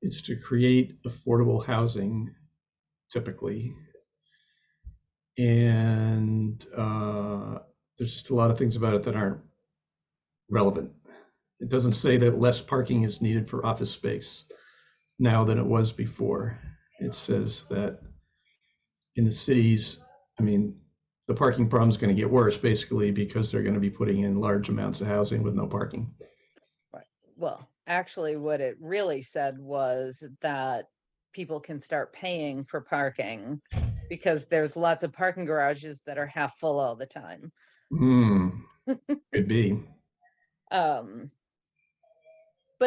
It's to create affordable housing, typically. And there's just a lot of things about it that aren't relevant. It doesn't say that less parking is needed for office space now than it was before. It says that in the cities, I mean, the parking problem is going to get worse basically because they're going to be putting in large amounts of housing with no parking. Well, actually, what it really said was that people can start paying for parking because there's lots of parking garages that are half full all the time. Could be. But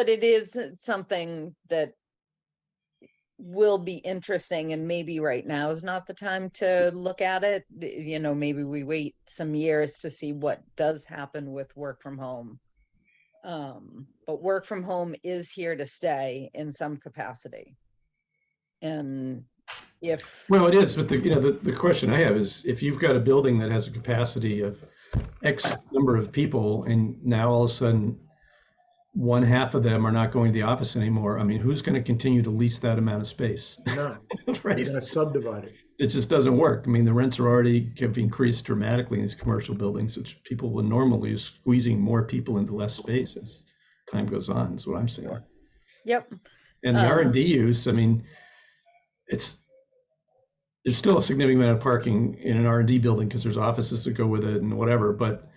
it is something that will be interesting, and maybe right now is not the time to look at it. You know, maybe we wait some years to see what does happen with work from home. But work from home is here to stay in some capacity. And if, Well, it is, but the question I have is if you've got a building that has a capacity of X number of people and now all of a sudden one half of them are not going to the office anymore, I mean, who's going to continue to lease that amount of space? No, Right. you're gonna subdivide it. It just doesn't work. I mean, the rents are already have increased dramatically in these commercial buildings, which people will normally is squeezing more people into less space as time goes on, is what I'm saying. yep, And the R&D use, I mean, there's still a significant amount of parking in an R&D building because there's offices that go with it and whatever, but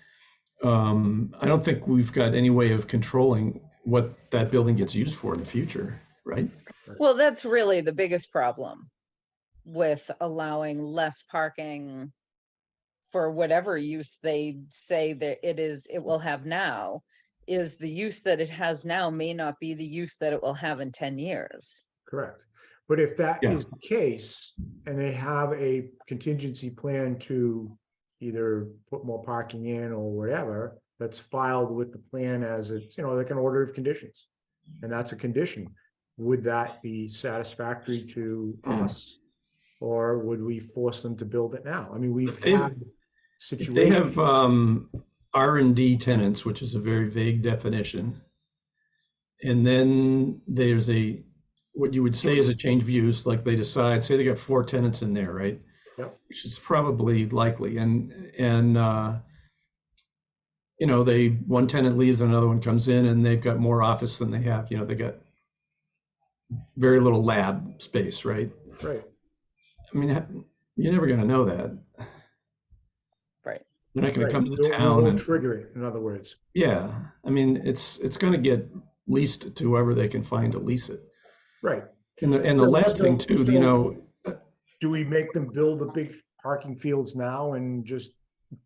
I don't think we've got any way of controlling what that building gets used for in the future, right? well, that's really the biggest problem with allowing less parking for whatever use they say that it will have now, is the use that it has now may not be the use that it will have in 10 years. Correct. But if that Yeah. is the case, and they have a contingency plan to either put more parking in or whatever, that's filed with the plan as it's, like an order of conditions. And that's a condition. Would that be satisfactory to us? Or would we force them to build it now? I mean, we've If they- had If they situations. have R&D tenants, which is a very vague definition, and then there's what you would say is a change of use, like they decide, say they got 4 tenants in there, right? Yep. Which is probably likely. And one tenant leaves and another one comes in and they've got more office than they have. They got very little lab space, right? Right. I mean, you're never going to know that. Right. They're not going Right. to come to the We town won't and trigger it, in other words. yeah. I mean, it's going to get leased to whoever they can find to lease it. Right. And the So- lab thing so- too, Do we make them build the big parking fields now and just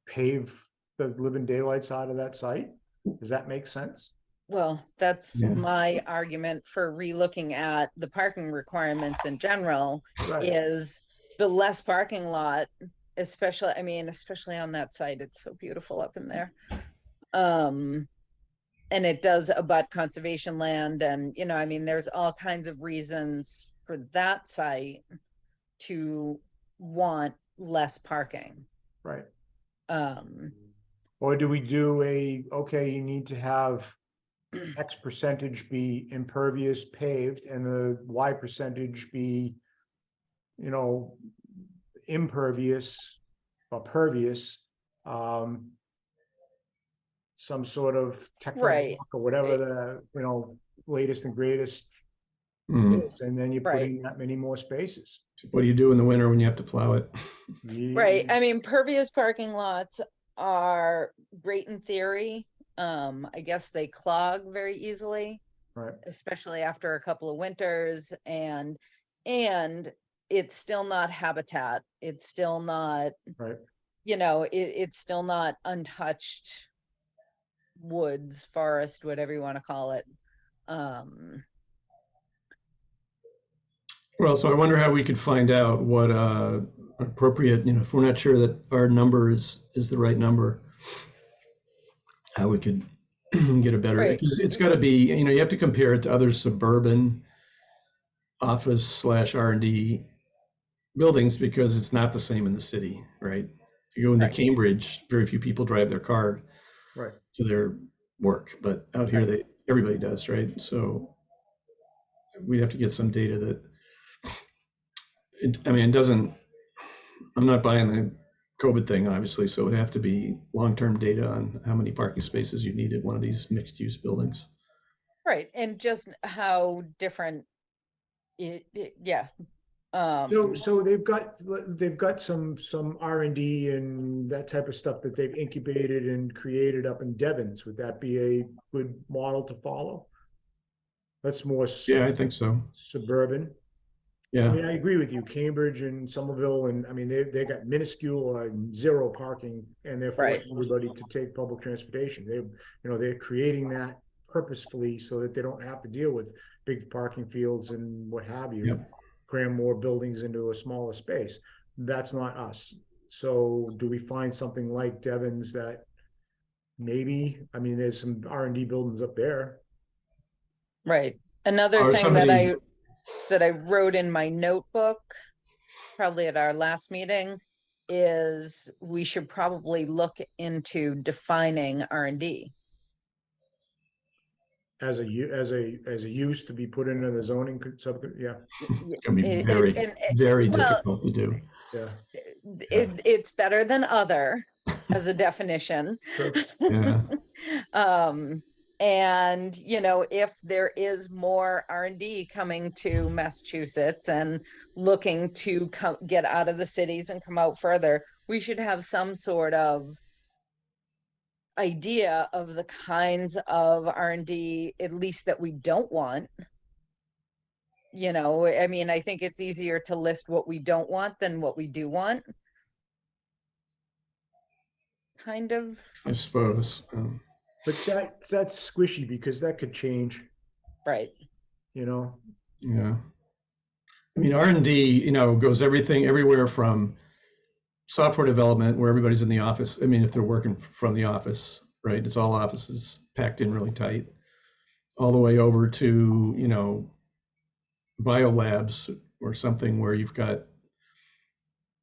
pave the living daylights out of that site? Does that make sense? Well, that's Yeah. my argument for relooking at the parking requirements in general, Right. is the less parking lot, especially on that site, it's so beautiful up in there. And it does abut conservation land, and there's all kinds of reasons for that site to want less parking. Right. Or do we do you need to have X percentage be impervious paved and the Y percentage be, impervious or pervious, some sort of Right. technical or whatever the, latest and greatest mm, is, and then you put Right. in that many more spaces. what do you do in the winter when you have to plow it? Right, I mean, pervious parking lots are great in theory. I guess they clog very easily, Right. especially after a couple of winters, and it's still not habitat. It's still not, Right. it's still not untouched woods, forest, whatever you want to call it. Well, so I wonder how we could find out what appropriate, if we're not sure that our number is the right number, how we could get a better, Right. it's got to be, you have to compare it to other suburban office slash R&D buildings because it's not the same in the city, right? If you go into Right. Cambridge, very few people drive their car Right. to their work, but out here Right. everybody does, right? So we'd have to get some data that, it doesn't, I'm not buying the COVID thing, obviously, so it would have to be long-term data on how many parking spaces you need at one of these mixed-use buildings. Right, and just how different yeah. So they've got some R&D and that type of stuff that they've incubated and created up in Devon's. Would that be a good model to follow? That's more Yeah, I think so. suburban. I Yeah, mean, I agree with you. Cambridge and Somerville, and I mean, they got minuscule zero parking, and they're Right. forcing everybody to take public transportation. They're creating that purposefully so that they don't have to deal with big parking fields and what have you. Yep. Cram more buildings into a smaller space. That's not us. So do we find something like Devon's that maybe, I mean, there's some R&D buildings up there. Right. Another or thing that somebody, I wrote in my notebook, probably at our last meeting, is we should probably look into defining R&D. As a use to be put into the zoning sub, yeah, it's gonna be very, very well, difficult to do. yeah. it's better than other as a definition. Sure. Yeah, And if there is more R&D coming to Massachusetts and looking to get out of the cities and come out further, we should have some sort of idea of the kinds of R&D, at least that we don't want. I mean, I think it's easier to list what we don't want than what we do want. Kind of. I suppose. But that's squishy because that could change, Right. Yeah. I mean, R&D, goes everywhere from software development where everybody's in the office. I mean, if they're working from the office, right? It's all offices packed in really tight, all the way over to, biolabs or something where you've got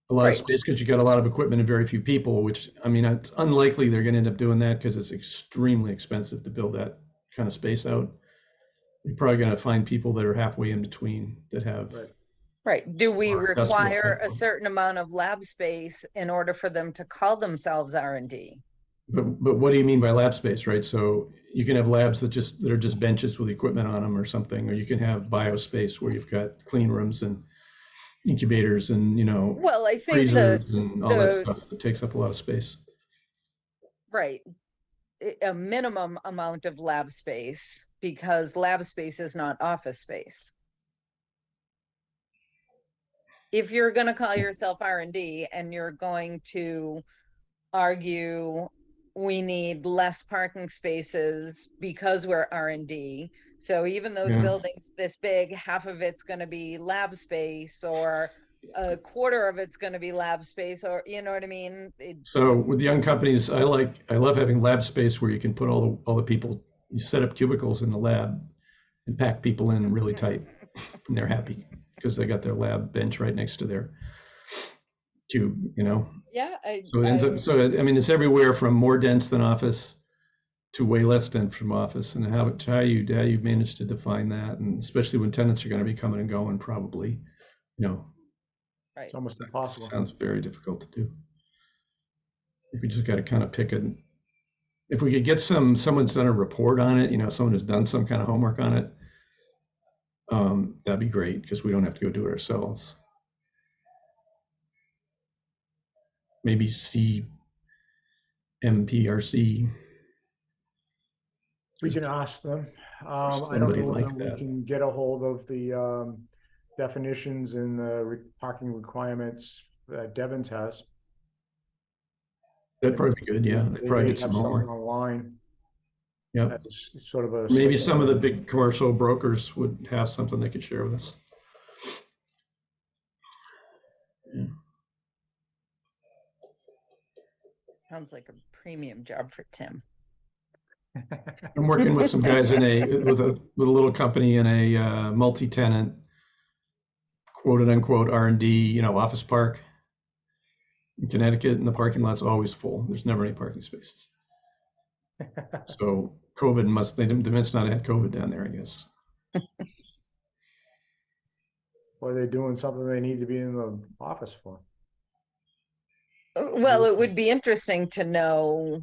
a lot of space because you got a lot of equipment and very few people, which, I mean, it's unlikely they're going to end up doing that because it's extremely expensive to build that kind of space out. You're probably going to find people that are halfway in between that have. Right. Do we Or industrial require a platform. certain amount of lab space in order for them to call themselves R&D? But what do you mean by lab space, right? So you can have labs that are just benches with equipment on them or something, or you can have biospace where you've got clean rooms and incubators and Well, I think freezers and all that stuff that takes up a lot of space. Right. A minimum amount of lab space, because lab space is not office space. If you're going to call yourself R&D and you're going to argue we need less parking spaces because we're R&D, so even though the building's this big, half of it's going to be lab space, or a quarter of it's going to be lab space, or you know what I mean? So with young companies, I love having lab space where you can put all the people, you set up cubicles in the lab and pack people in really tight, and they're happy because they got their lab bench right next to their cube, Yeah. So it ends up, I mean, it's everywhere from more dense than office to way less dense from office, and how you manage to define that, and especially when tenants are going to be coming and going, probably, Right. It's almost impossible. Sounds very difficult to do. We just got to kind of pick it. If we could get someone's done a report on it, someone who's done some kind of homework on it, that'd be great because we don't have to go do it ourselves. Maybe CMPRC. We can ask them. I don't somebody know like whether we that. can get a hold of the definitions and the parking requirements that Devon's has. That'd probably be good. Yeah, They probably may get some have something more. online. Yeah. As sort of a. Maybe some of the big commercial brokers would have something they could share with us. Yeah. Sounds like a premium job for Tim. I'm working with some guys with a little company in a multi-tenant, quote unquote R&D, office park in Connecticut, and the parking lot's always full. There's never any parking spaces. So COVID they must not have had COVID down there, I guess. Or they're doing something they need to be in the office for. Well, it would be interesting to know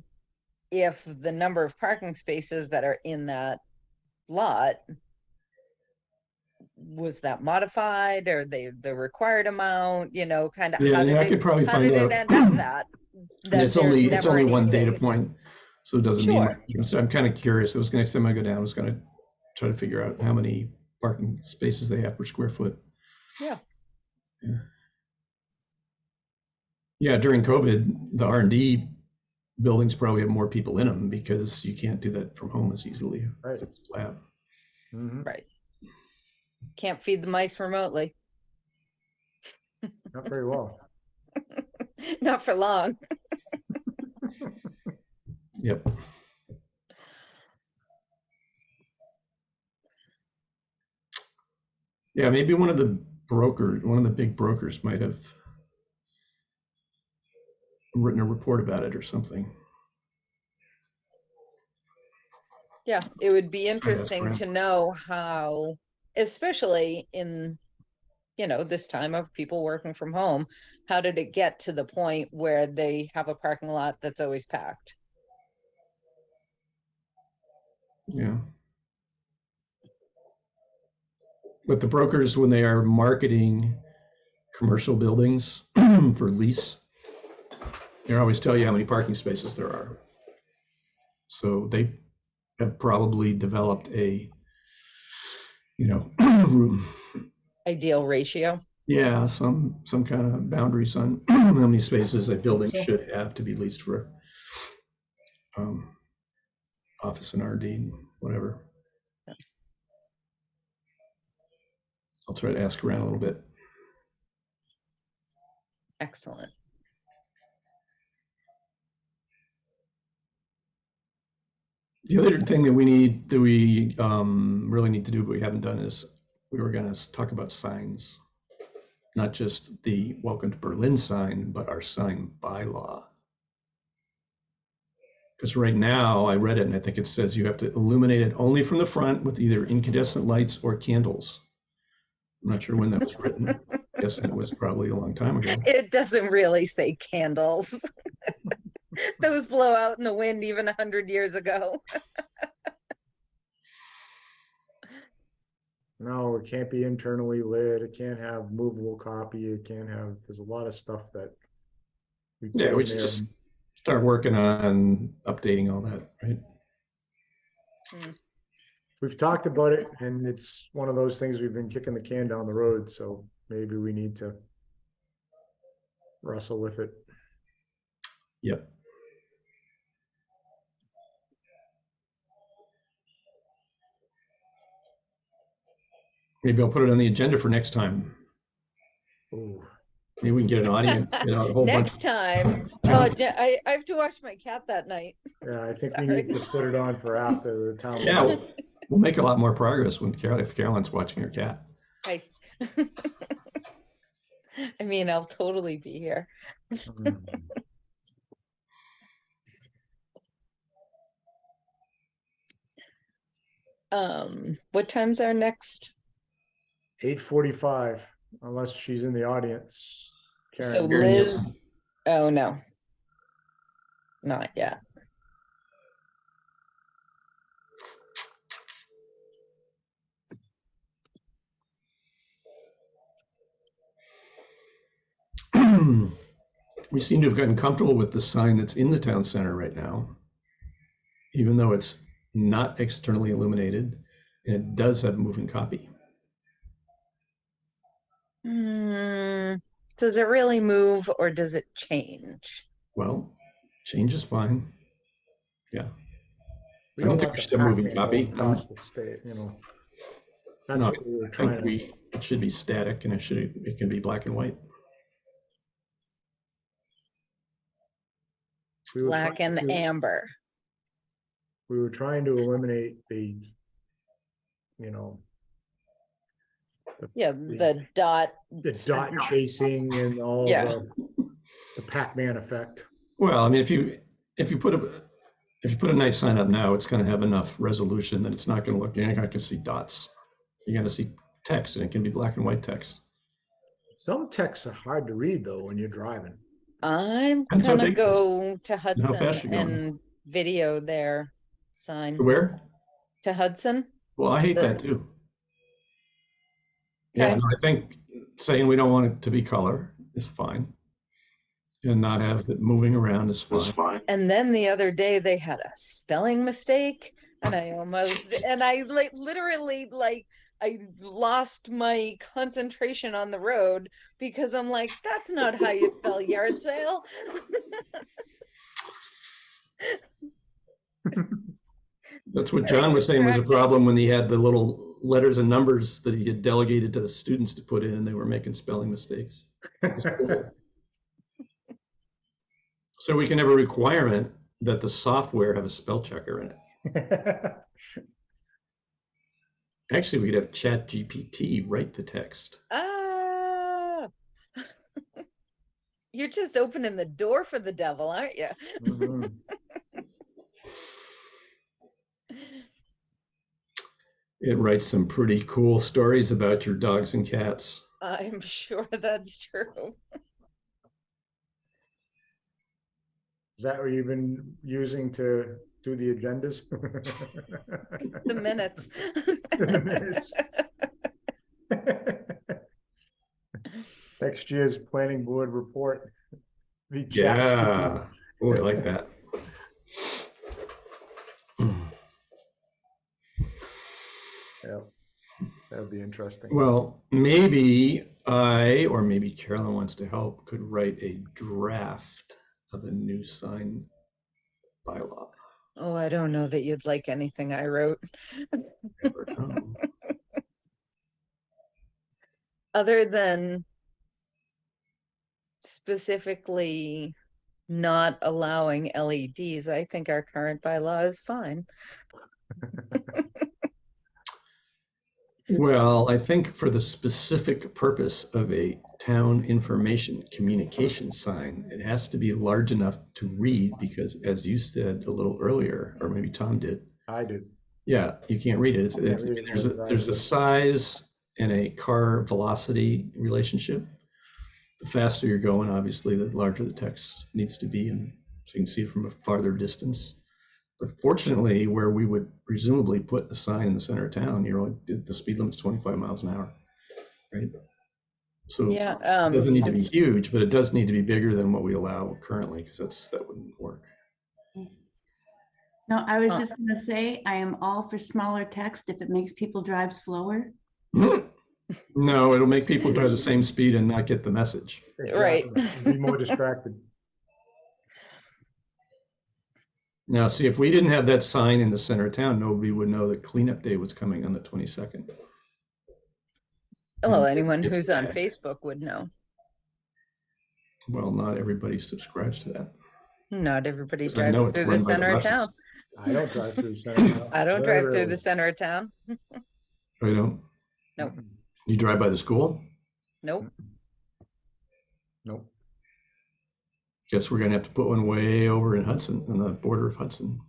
if the number of parking spaces that are in that lot, was that modified, or the required amount, kind of Yeah, how did I could probably how find did out. it end up that It's there's only never any one data space? point, so it doesn't mean Sure. much. So I'm kind of curious. Next time I go down, I was going to try to figure out how many parking spaces they have per square foot. Yeah. Yeah, during COVID, the R&D buildings probably have more people in them because you can't do that from home as easily. Right. Lab. Mhm. Right. Can't feed the mice remotely. Not very well. Not for long. Yep. Yeah, maybe one of the big brokers might have written a report about it or something. Yeah, it would be ask interesting around. to know how, especially in, this time of people working from home, how did it get to the point where they have a parking lot that's always packed? Yeah. But the brokers, when they are marketing commercial buildings for lease, they always tell you how many parking spaces there are. So they have probably developed a, Ideal ratio. yeah, some kind of boundaries on how many spaces a building should have to be leased for office and RD, whatever. I'll try to ask around a little bit. Excellent. The other thing that we really need to do, but we haven't done, is we were going to talk about signs, not just the Welcome to Berlin sign, but our sign bylaw. Because right now, I read it and I think it says you have to illuminate it only from the front with either incandescent lights or candles. I'm not sure when that was written. I guess it was probably a long time ago. It doesn't really say candles. Those blow out in the wind even 100 years ago. No, it can't be internally lit. It can't have movable copy. It can't have, there's a lot of stuff that. Yeah, put we in should there. just start working on updating all that, right? We've talked about it, and it's one of those things we've been kicking the can down the road, so maybe we need to wrestle with it. Yep. Maybe I'll put it on the agenda for next time. Ooh. Maybe we can get an audience, a whole Next bunch. time. Oh, I have to watch my cat that night. Yeah, I think we Sorry. need to put it on for after the town. Yeah, meeting. we'll make a lot more progress if Caroline's watching her cat. Hi. I mean, I'll totally be here. Mm. What time's our next? 8:45, unless she's in the audience. So Karen, Liz, oh no. Not yet. We seem to have gotten comfortable with the sign that's in the town center right now, even though it's not externally illuminated, and it does have moving copy. Does it really move, or does it change? Well, change is fine. Yeah. we I don't don't think want we the should have moving Pac-Man copy. going across the state, That's No, what we were I trying think to. it should be static, and it can be black and white. we were Black trying and to- amber. we were trying to eliminate the, you know, Yeah, the dot. the dot center. chasing and all Yeah. the Pac-Man effect. Well, I mean, if you put a nice sign up now, it's going to have enough resolution that it's not going to look. You're not going to see dots. You're going to see text, and it can be black and white text. Some texts are hard to read though when you're driving. I'm Depends how gonna big it is go to and how fast Hudson you're going. and video their sign Where? to Hudson. Well, I hate The- that too. Yeah, Okay. no, I think saying we don't want it to be color is fine. And not have it moving around is fine. And then the other day they had a spelling mistake and I like literally like I lost my concentration on the road because I'm like, that's not how you spell yard sale. That's what John was saying was a problem when he had the little letters and numbers that he had delegated to the students to put in, and they were making spelling mistakes. So we can have a requirement that the software have a spell checker in it. Actually, we could have ChatGPT write the text. Ah. You're just opening the door for the devil, aren't you? Mhm. It writes some pretty cool stories about your dogs and cats. I'm sure that's true. Is that what you've been using to do the agendas? The minutes. The minutes. Next year's planning board report. The chat. Yeah, oh, I like that. Yeah, that would be interesting. Well, maybe I, or maybe Carolyn wants to help, could write a draft of a new sign bylaw. Oh, I don't know that you'd like anything I wrote. Never know. Other than specifically not allowing LEDs, I think our current bylaw is fine. Well, I think for the specific purpose of a town information communication sign, it has to be large enough to read because, as you said a little earlier, or maybe Tom did, I did. yeah, you can't read it. Can't read it There's a size and a car velocity relationship. The faster you're going, obviously, the larger the text needs to be, and so you can see it from a farther distance. But fortunately, where we would presumably put a sign in the center of town, the speed limit's 25 miles an hour, right? So Yeah, it doesn't need to be huge, but it does need to be bigger than what we allow currently, because that wouldn't work. No, I was just gonna say, I am all for smaller text if it makes people drive slower. No, it'll make people drive the same speed and not get the message. Right. Exactly. Be more distracted. Now, see, if we didn't have that sign in the center of town, nobody would know that cleanup day was coming on the 22nd. Well, anyone who's on Facebook would know. Well, not everybody subscribes to that. Not everybody 'Cause I know drives it's through the run by the center of Russians. town. I don't drive through the center. now. I don't Very drive through rarely. the center of town. I don't. Nope. You drive by the school? Nope. Nope. Guess we're gonna have to put one way over in Hudson, on the border of Hudson.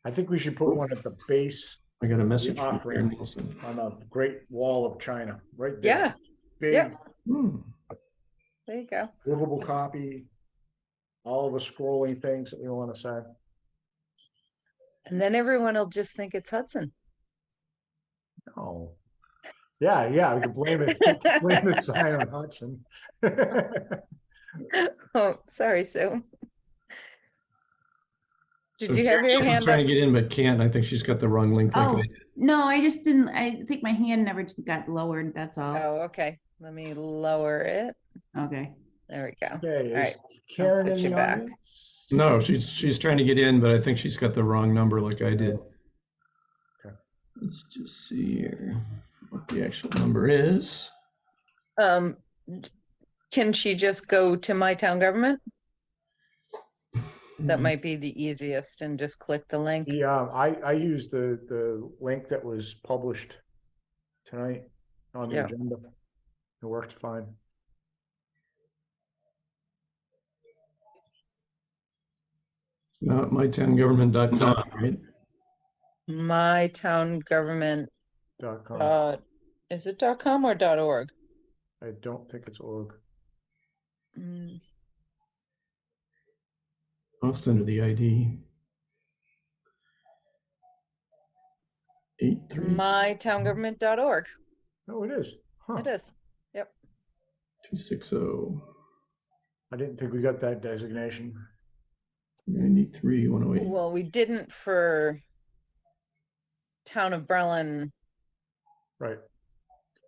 I think we should put one at the base I got a message from offering. Aaron Nielsen. on the Great Wall of China, right there. Yeah, Big, yeah. Hmm. there you go. livable copy. All the scrolling things that we want to say. And then everyone will just think it's Hudson. Oh. Yeah, we can blame it, blame the sign on Hudson. Oh, sorry, Sue. Did So you have your Carolyn's hand trying up? to get in, but can't. I think she's got the wrong link. Oh, no, I just didn't, I think my hand never got lowered, that's all. Oh, okay. Let me lower it. Okay. There we go. Okay, All is right, Karen put in you the back. audience? No, she's trying to get in, but I think she's got the wrong number like I did. Okay. Let's just see here what the actual number is. Can she just go to my town government? That might be the easiest and just click the link. Yeah, I used the link that was published tonight on the Yeah. agenda. It worked fine. Not mytowngovernment.com, right? mytowngovernment, .com. is it .com or .org? I don't think it's org. Mm, Most under the ID. mytowngovernment.org. Oh, it is. Huh. It is. Yep. 260 I didn't think we got that designation. 93 108. Well, we didn't for townofberlin.com. Right.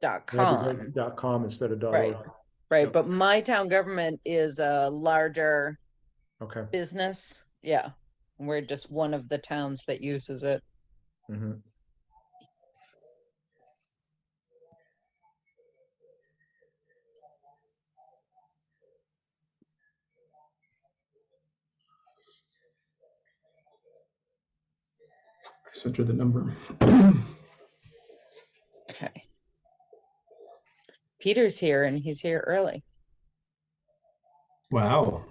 I had to go .com instead of Right. .org. Right, Yep. but My Town Government is a larger Okay. business. Yeah. We're just one of the towns that uses it. Mhm. I sent her the number. Okay. Peter's here and he's here early. Wow.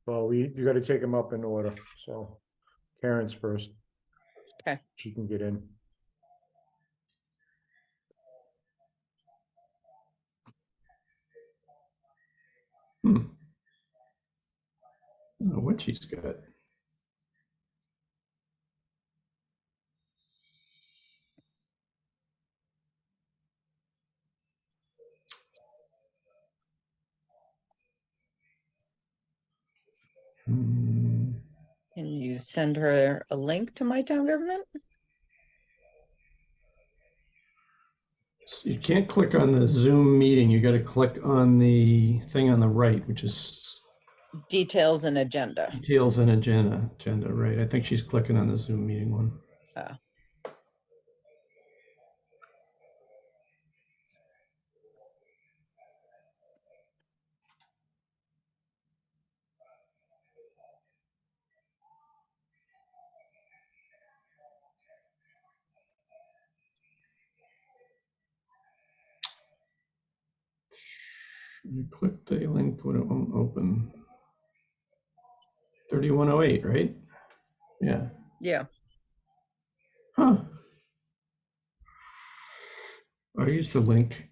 Well, you got to take them up in order. So Karen's first. Okay. She can get in. Hmm. I don't know what she's got. Hmm. Can you send her a link to My Town Government? You can't click on the Zoom meeting. You got to click on the thing on the right, which is Details and agenda. details and agenda, right? I think she's clicking on the Zoom meeting one. You click the link when it won't open. 3108, right? Yeah. Yeah. Huh. I used the link.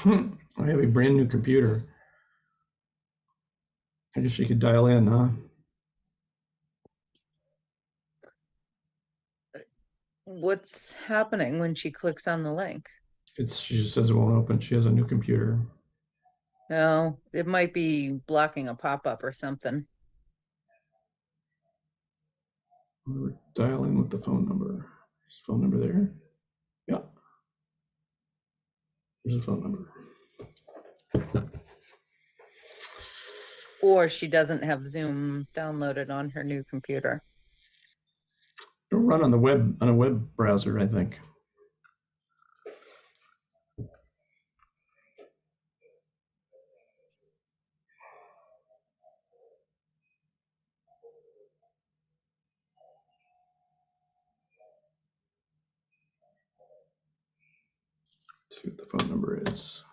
I have a brand new computer. I guess you could dial in, huh? What's happening when she clicks on the link? She just says it won't open. She has a new computer. No, it might be blocking a pop-up or something. We're dialing with the phone number. Is the phone number there? Yeah. There's a phone number. Or she doesn't have Zoom downloaded on her new computer. It'll run on the web, on a web browser, I think. Let's see what the phone number is.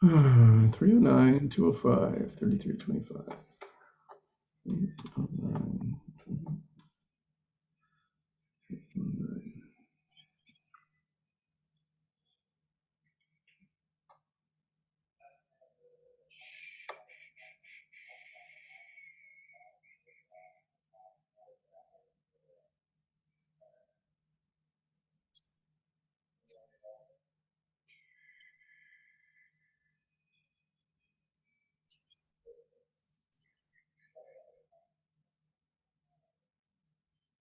309-205-3325.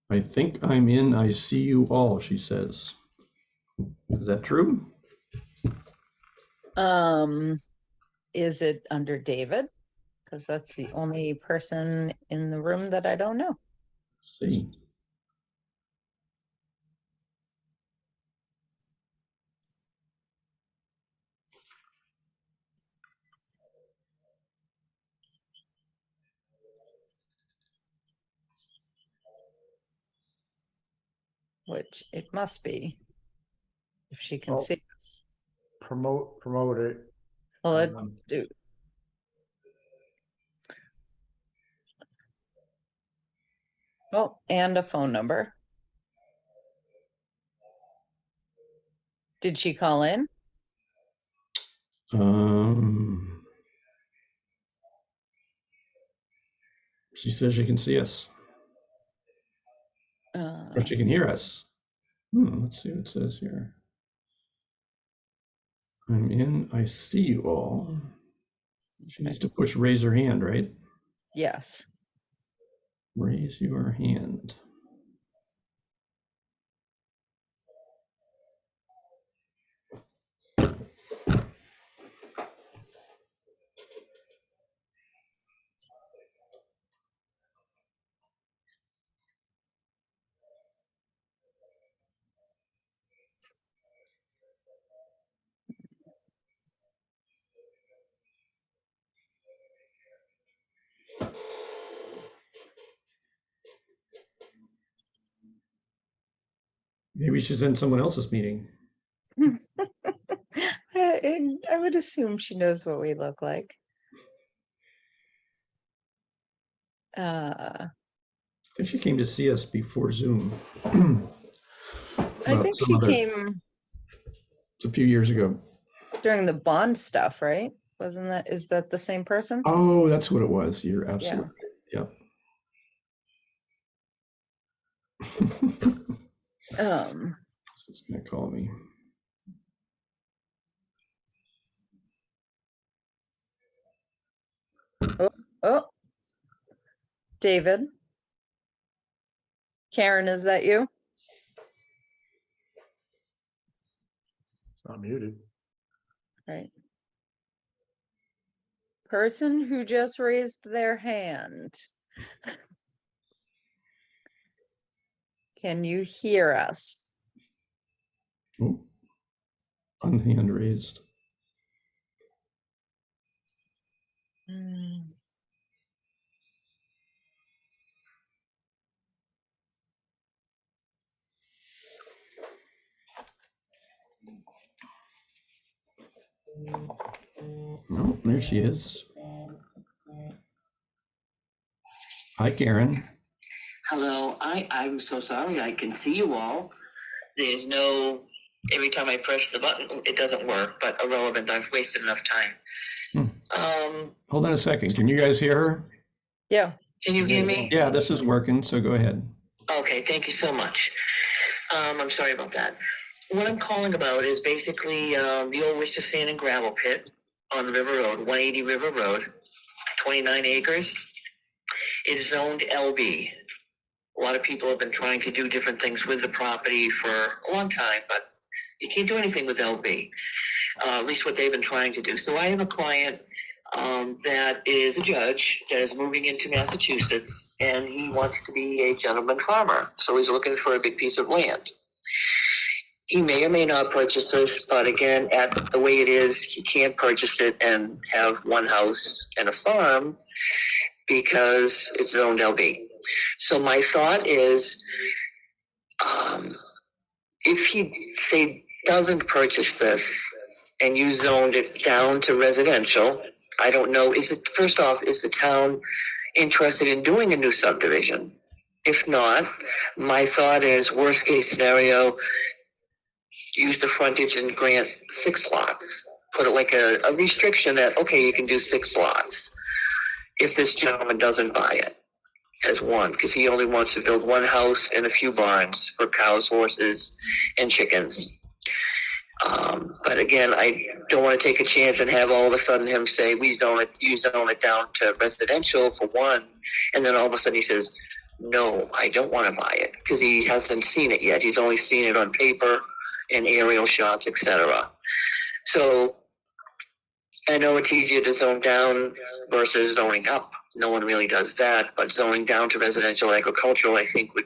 I think I'm in. I see you all, she says. Is that true? Is it under David? Because that's the only person in the room that I don't know. Let's see. which it must be. If she can Oh. see us. Promote it. Well, it Um, do. Oh, and a phone number. Did she call in? She says she can see us, or she can hear us. Let's see what it says here. I'm in, I see you all. She needs to push raise her hand, right? Yes. Raise your hand. Maybe she's in someone else's meeting. I would assume she knows what we look like. I think she came to see us before Zoom. I think she came It's a few years ago. during the bond stuff, right? Is that the same person? Oh, that's what it was. You're absolutely right. Yep. It's gonna call me. Oh, David. Karen, is that you? It's not muted. Right. Person who just raised their hand. Can you hear us? Oh, unhand raised. No, there she is. Hi, Karen. Hello, I'm so sorry, I can see you all. There's no, every time I press the button, it doesn't work, but irrelevant, I've wasted enough time. Hold on a second. Can you guys hear her? Yeah. Can you hear me? Yeah, this is working, so go ahead. Okay, thank you so much. I'm sorry about that. What I'm calling about is basically the old Worcester Sand and Gravel Pit on River Road, 180 River Road, 29 acres. It's zoned LB. A lot of people have been trying to do different things with the property for a long time, but you can't do anything with LB, at least what they've been trying to do. So I have a client that is a judge that is moving into Massachusetts, and he wants to be a gentleman farmer. So he's looking for a big piece of land. He may or may not purchase this, but again, at the way it is, he can't purchase it and have one house and a farm because it's zoned LB. So my thought is, if he, say, doesn't purchase this and you zoned it down to residential, I don't know, first off, is the town interested in doing a new subdivision? If not, my thought is, worst case scenario, use the frontage and grant 6 lots. Put it like a restriction that, okay, you can do 6 lots if this gentleman doesn't buy it as one, because he only wants to build one house and a few barns for cows, horses, and chickens. But again, I don't want to take a chance and have all of a sudden him say, you zone it down to residential for one, and then all of a sudden he says, no, I don't want to buy it, because he hasn't seen it yet. He's only seen it on paper and aerial shots, etc. So I know it's easier to zone down versus zoning up. No one really does that, but zoning down to residential agricultural, I think, would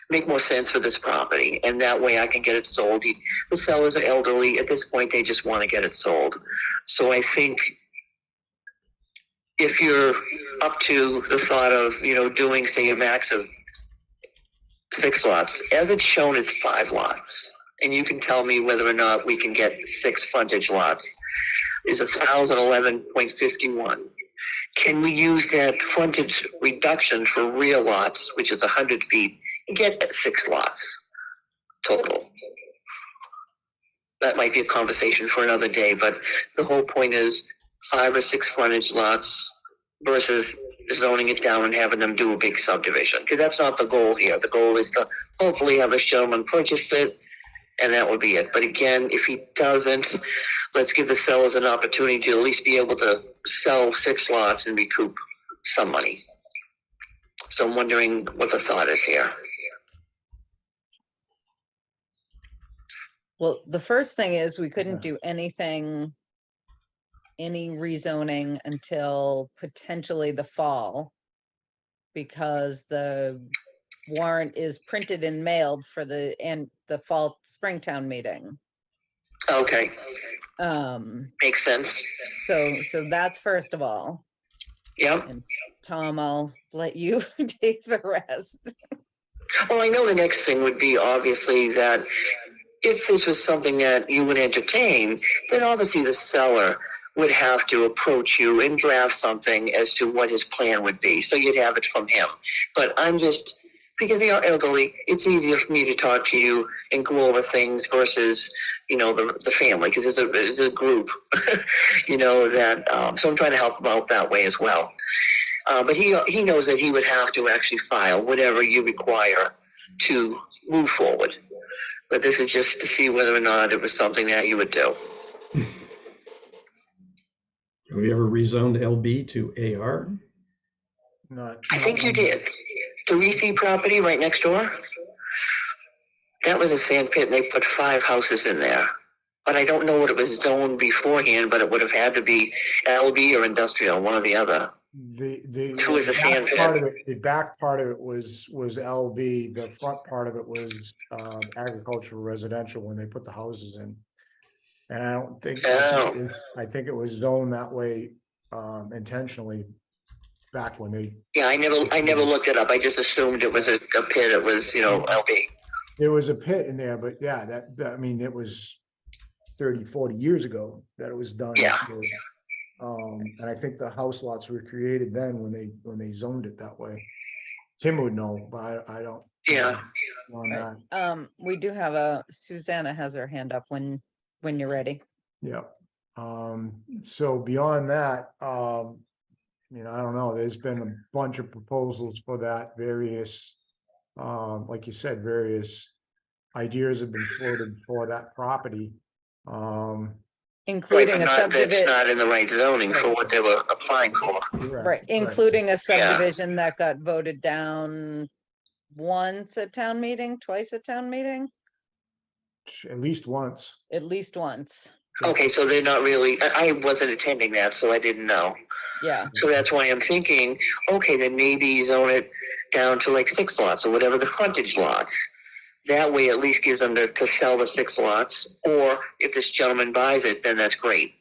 make more sense for this property. And that way I can get it sold. The sellers are elderly. At this point, they just want to get it sold. So I think if you're up to the thought of, doing, say, a max of 6 lots. As it's shown, it's 5 lots. And you can tell me whether or not we can get 6 frontage lots. Is 1,011.51. Can we use that frontage reduction for rear lots, which is 100 feet, and get 6 lots total? That might be a conversation for another day, but the whole point is 5 or 6 frontage lots versus zoning it down and having them do a big subdivision. Because that's not the goal here. The goal is to hopefully have this gentleman purchase it, and that would be it. But again, if he doesn't, let's give the sellers an opportunity to at least be able to sell 6 lots and recoup some money. So I'm wondering what the thought is here. Well, the first thing is we couldn't do anything, any rezoning until potentially the fall. Because the warrant is printed and mailed for the fall Springtown meeting. Okay, makes sense. So that's first of all. Yep. Tom, I'll let you take the rest. Well, I know the next thing would be obviously that if this was something that you would entertain, then obviously the seller would have to approach you and draft something as to what his plan would be. So you'd have it from him. But I'm just, because they are elderly, it's easier for me to talk to you and go over things versus, you know, the family, because it's a group, you know, that, so I'm trying to help him out that way as well. But he knows that he would have to actually file whatever you require to move forward. But this is just to see whether or not it was something that you would do. Have we ever rezoned LB to AR? I think you did. The Reese property right next door? That was a sand pit and they put 5 houses in there. But I don't know what it was zoned beforehand, but it would have had to be LB or industrial, one or the other. Who was the sand pit? The back part of it was LB, the front part of it was agricultural residential when they put the houses in. And I don't think, I think it was zoned that way intentionally back when they. Yeah, I never looked it up. I just assumed it was a pit. It was, you know, LB. There was a pit in there, but yeah, that I mean, it was 30, 40 years ago that it was done. Yeah. And I think the house lots were created then when they zoned it that way. Tim would know, but I don't. Yeah. On that. We do have Susanna has her hand up when you're ready. Yeah. So beyond that, you know, I don't know, there's been a bunch of proposals for that, various, like you said, various ideas have been floated for that property. Including a That's subdivision, not in the right zoning for what they were applying for. right, including a subdivision that got voted down once at town meeting, twice at town meeting, At least once. at least once. Okay, so they're not really, I wasn't attending that, so I didn't know. Yeah, So that's why I'm thinking, okay, then maybe zone it down to like 6 lots or whatever the frontage lots. That way at least gives them to sell the 6 lots, or if this gentleman buys it, then that's great.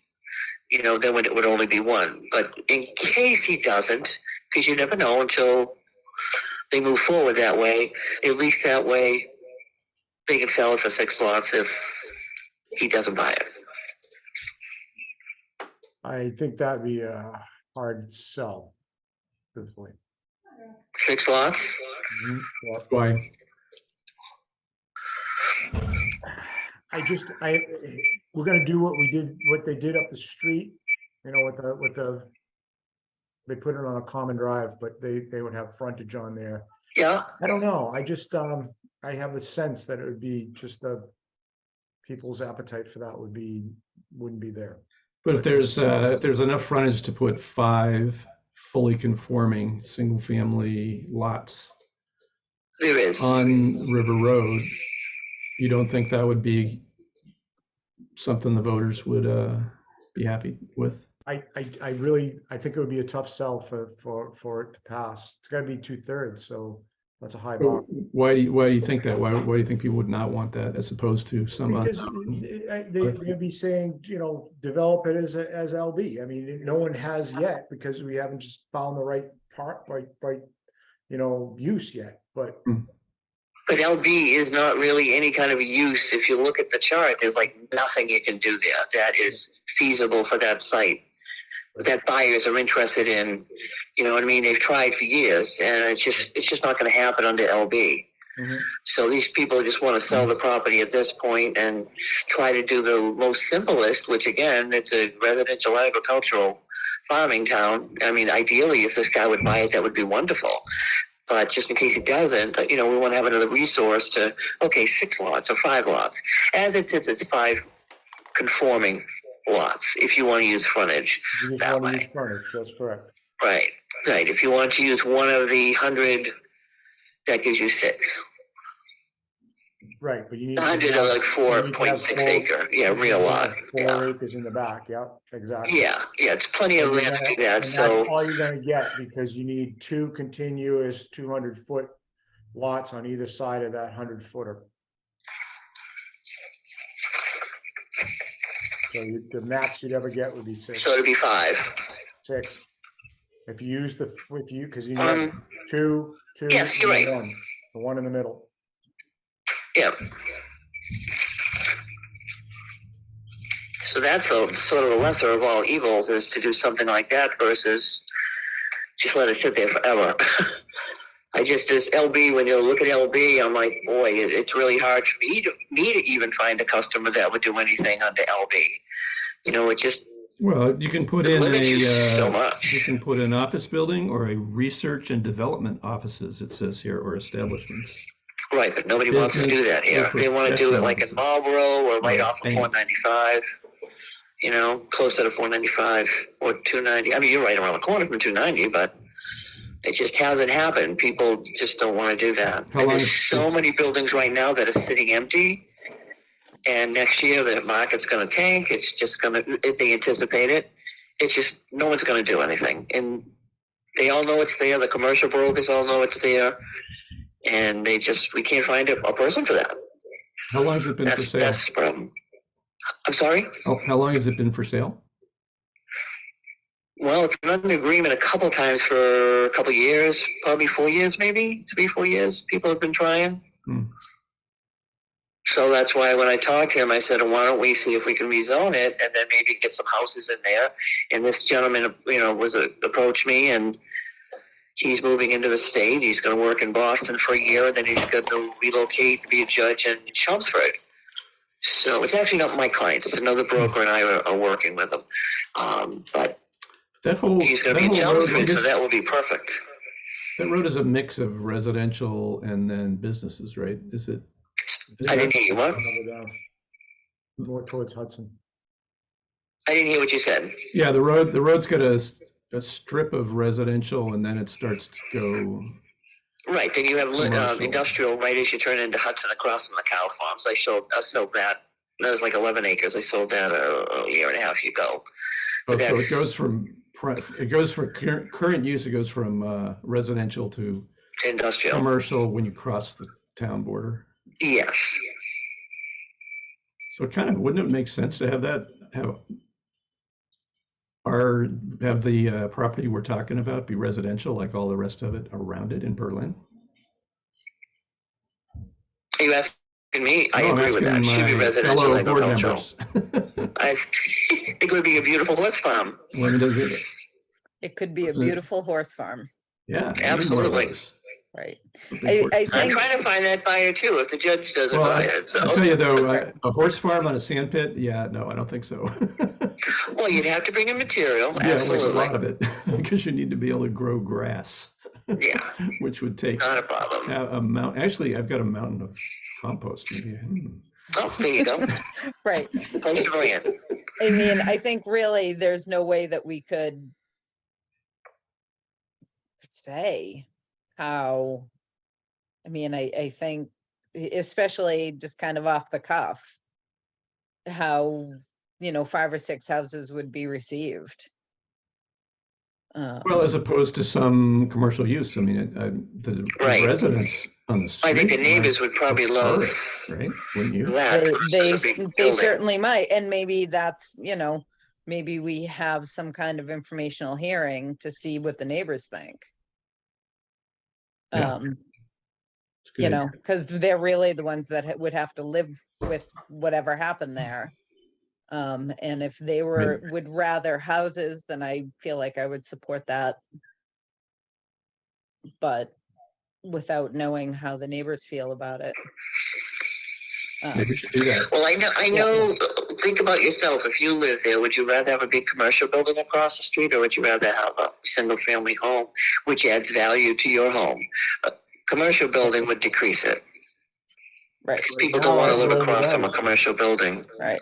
You know, then it would only be 1. But in case he doesn't, because you never know until they move forward that way, at least that way they can sell it for 6 lots if he doesn't buy it. I think that'd be a hard sell, truthfully. 6 lots? Yeah. Why? We're gonna do what they did up the street, you know, they put it on a common drive, but they would have frontage on there. Yeah. I don't know, I just, I have the sense that it would be just people's appetite for that wouldn't be there. But if there's enough frontage to put 5 fully conforming single-family lots There is. on River Road, you don't think that would be something the voters would be happy with? I think it would be a tough sell for it to pass. It's gotta be 2/3, so that's a high bar. Why do you think that? Why do you think people would not want that as opposed to some? Because they'd be saying, you know, develop it as LB. I mean, no one has yet because we haven't just found the right part, right, you know, use yet, but. But LB is not really any kind of use. If you look at the chart, there's like nothing you can do there that is feasible for that site, that buyers are interested in. You know what I mean? They've tried for years, and it's just not going to happen under LB. Mhm. So these people just want to sell the property at this point and try to do the most simplest, which again, it's a residential agricultural farming town. I mean, ideally, if this guy would buy it, that would be wonderful. But just in case he doesn't, we want to have another resource to, okay, 6 lots or 5 lots. As it sits, it's 5 conforming lots, if you want to use frontage. You just That want to way. use frontage, that's correct. Right. If you want to use one of the 100, that gives you 6. Right, but you need. 100 are like 4.6 acre. Yeah, real lot. 4 Yeah. acres in the back, yeah, exactly. Yeah, it's plenty of And you're land to gonna- do that. and So, that's all you're gonna get, because you need 2 continuous 200-foot lots on either side of that 100-footer. So the max you'd ever get would be 6. it'd be 5. 6. If you use because you need Um, 2, yes, you're and right. 1, the one in the middle. Yeah. So that's a sort of the lesser of all evils, is to do something like that versus just let it sit there forever. As LB, when you look at LB, I'm like, boy, it's really hard for me to even find a customer that would do anything under LB. It just Well, you can put in limits you so you much. can put an office building or a research and development offices, it says here, or establishments. Right, but nobody wants to do that here. Business They want to do it like in Marlboro or right Right, off of and- 495. Closer to 495 or 290. I mean, you're right around the corner from 290, but it just hasn't happened. People just don't want to do that. How And long there's is so many buildings right now that are sitting empty. And next year the market's going to tank. It's just going to, if they anticipate it, it's just, no one's going to do anything. And they all know it's there. The commercial brokers all know it's there. And we can't find a person for that. How long has it been for sale? That's the problem. I'm sorry? How long has it been for sale? Well, it's been under agreement a couple times for a couple years, probably 4 years, maybe 3-4 years. People have been trying. Hmm. So that's why when I talked to him, I said, why don't we see if we can rezone it and then maybe get some houses in there. And this gentleman, approached me, and he's moving into the state. He's going to work in Boston for a year, and then he's going to relocate and be a judge in Chelmsford. So it's actually not my clients. It's another broker, and I are working with him. But That whole he's going to that be in whole road, I Chelmsford, so guess that will be perfect. that road is a mix of residential and then businesses, right? Is it? I didn't hear you. What? Another down. More towards Hudson. I didn't hear what you said. Yeah, the road's got a strip of residential, and then it starts to go. Right. Then you have Commercial. industrial right as you turn into Hudson across from the cow farms. I sold that. That was like 11 acres. I sold that a year and a half ago. Oh, so That's- it goes from current use. It goes from residential to Industrial. commercial when you cross the town border. Yes. So wouldn't it make sense to have that, have the property we're talking about be residential like all the rest of it around it in Berlin? Are you asking me? I No, I'm agree with that. asking Should be my residential fellow board agricultural. members. I think it would be a beautiful horse farm. When does it? It could be a So- beautiful horse farm, Yeah. I need more of Absolutely. those. right? Big I horse- I'm think, trying to find that buyer too, if the judge doesn't Well, buy it. So. I'll tell you though, a horse farm on a sand pit, yeah, no, I don't think so. Well, you'd have to bring in material. Yeah, like a Absolutely. lot of it, because you need to be able to grow grass, Yeah, which would take not a problem. a mount. Actually, I've got a mountain of compost. Maybe. Oh, there you go. right, Thanks for bringing it. I mean, I think really there's no way that we could say how, I think, especially just kind of off the cuff, how, 5 or 6 houses would be received. Well, as opposed to some commercial use. I mean, the Right. residents on the street. I think the might neighbors would probably prefer love it, right? Wouldn't you? that. They versus a big they building. certainly might, and maybe that's, maybe we have some kind of informational hearing to see what the neighbors think. Yeah. Um, you Good. know, because they're really the ones that would have to live with whatever happened there. And if they would rather houses, then I feel like I would support that. But without knowing how the neighbors feel about it. Maybe we should do that. Well, I know, think about yourself. If you live there, would you rather have a big commercial building across the street, or would you rather have a single family home, which adds value to your home? A commercial building would decrease it. Right, People don't want to live Well, it across from a does. commercial building. right.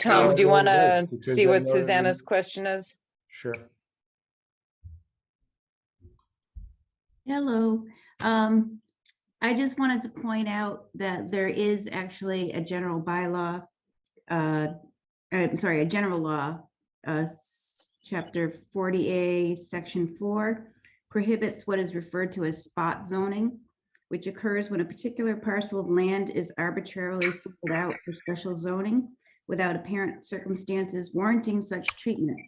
Tom, do you well, want it to is, because see then what you're- Susanna's question is? Sure. Hello. I just wanted to point out that there is actually a general bylaw, I'm sorry, a general law, chapter 40A, section 4, prohibits what is referred to as spot zoning, which occurs when a particular parcel of land is arbitrarily singled out for special zoning without apparent circumstances warranting such treatment.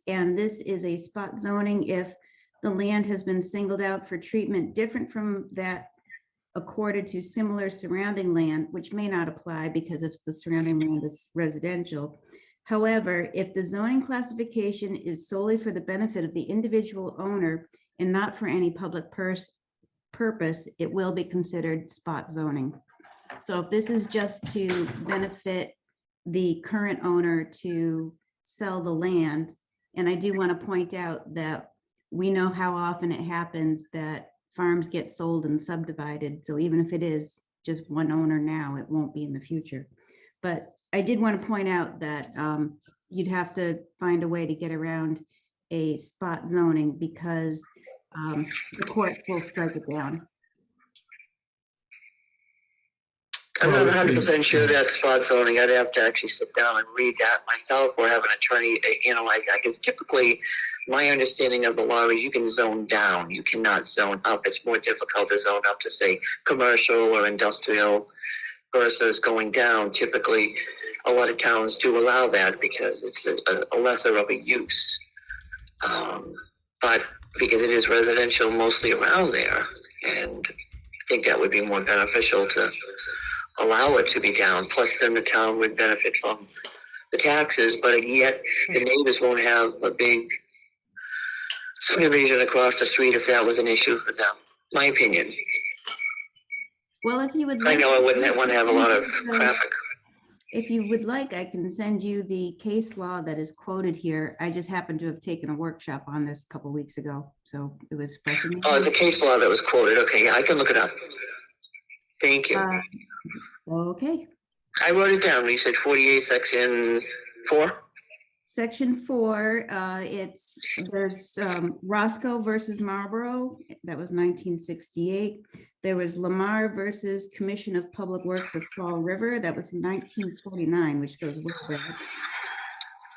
And this is a spot zoning if the land has been singled out for treatment different from that accorded to similar surrounding land, which may not apply because if the surrounding land is residential. However, if the zoning classification is solely for the benefit of the individual owner and not for any public purpose, it will be considered spot zoning. So if this is just to benefit the current owner to sell the land, and I do want to point out that we know how often it happens that farms get sold and subdivided. So even if it is just one owner now, it won't be in the future. But I did want to point out that you'd have to find a way to get around a spot zoning because the courts will strike it down. I'm Well, not it's 100% sure that's spot zoning. I'd have to actually sit down and read that myself or have an attorney analyze that. Because typically, my understanding of the law is you can zone down. You cannot zone up. It's more difficult to zone up to, say, commercial or industrial versus going down. Typically, a lot of towns do allow that because it's a lesser of a use. But because it is residential mostly around there, and I think that would be more beneficial to allow it to be down. Plus, then the town would benefit from the taxes, but yet the neighbors won't have a big subdivision across the street if that was an issue for them. My opinion. Well, if you would I like. know I wouldn't want to have a lot of traffic. If you would like, I can send you the case law that is quoted here. I just happened to have taken a workshop on this a couple weeks ago, so it was fresh in my Oh, there's a case law that was quoted. Okay, yeah, I can look it up. Thank you. Okay. I wrote it down. You said 48 section 4? Section 4, there's Roscoe versus Marlboro, that was 1968. There was Lamar versus Commission of Public Works of Fall River, that was 1949, which goes way back.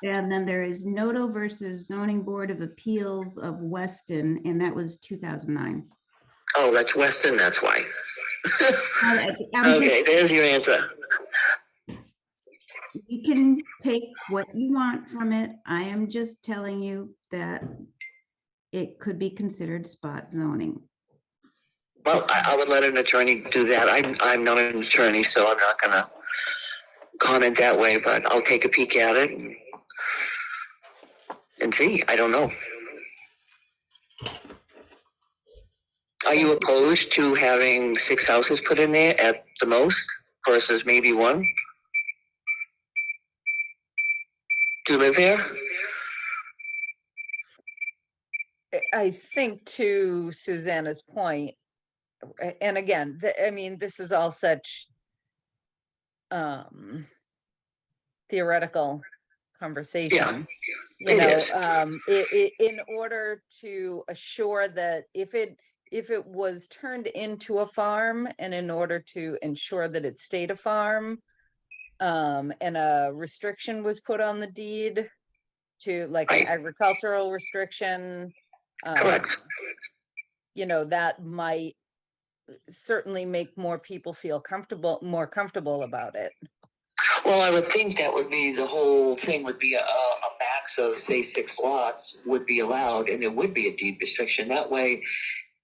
And then there is Noto versus Zoning Board of Appeals of Weston, and that was 2009. Oh, that's Weston, that's why. I'm Okay, there's your answer. You can take what you want from it. I am just telling you that it could be considered spot zoning. Well, I would let an attorney do that. I'm not an attorney, so I'm not gonna comment that way, but I'll take a peek at it and see. I don't know. Are you opposed to having 6 houses put in there at the most versus maybe 1? Do you live there? I think to Susanna's point, and again, I mean, this is all such theoretical conversation. You it know, is. In order to assure that if it was turned into a farm and in order to ensure that it stayed a farm, and a restriction was put on the deed to like an Right. agricultural restriction. Correct. You know, that might certainly make more people feel more comfortable about it. Well, I would think that would be the whole thing would be a max of, say, 6 lots would be allowed, and there would be a deed restriction. That way,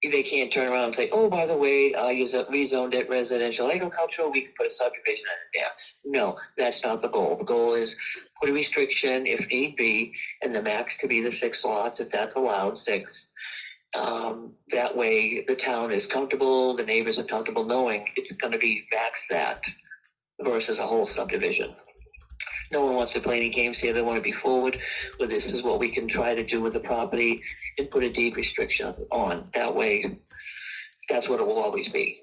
they can't turn around and say, oh, by the way, you rezoned it residential agricultural, we can put a subdivision in it. Yeah, no, that's not the goal. The goal is put a restriction if need be, and the max to be the 6 lots, if that's allowed, 6. That way the town is comfortable, the neighbors are comfortable knowing it's gonna be max that versus a whole subdivision. No one wants to play any games here. They want to be forward with this is what we can try to do with the property and put a deed restriction on. That way, that's what it will always be.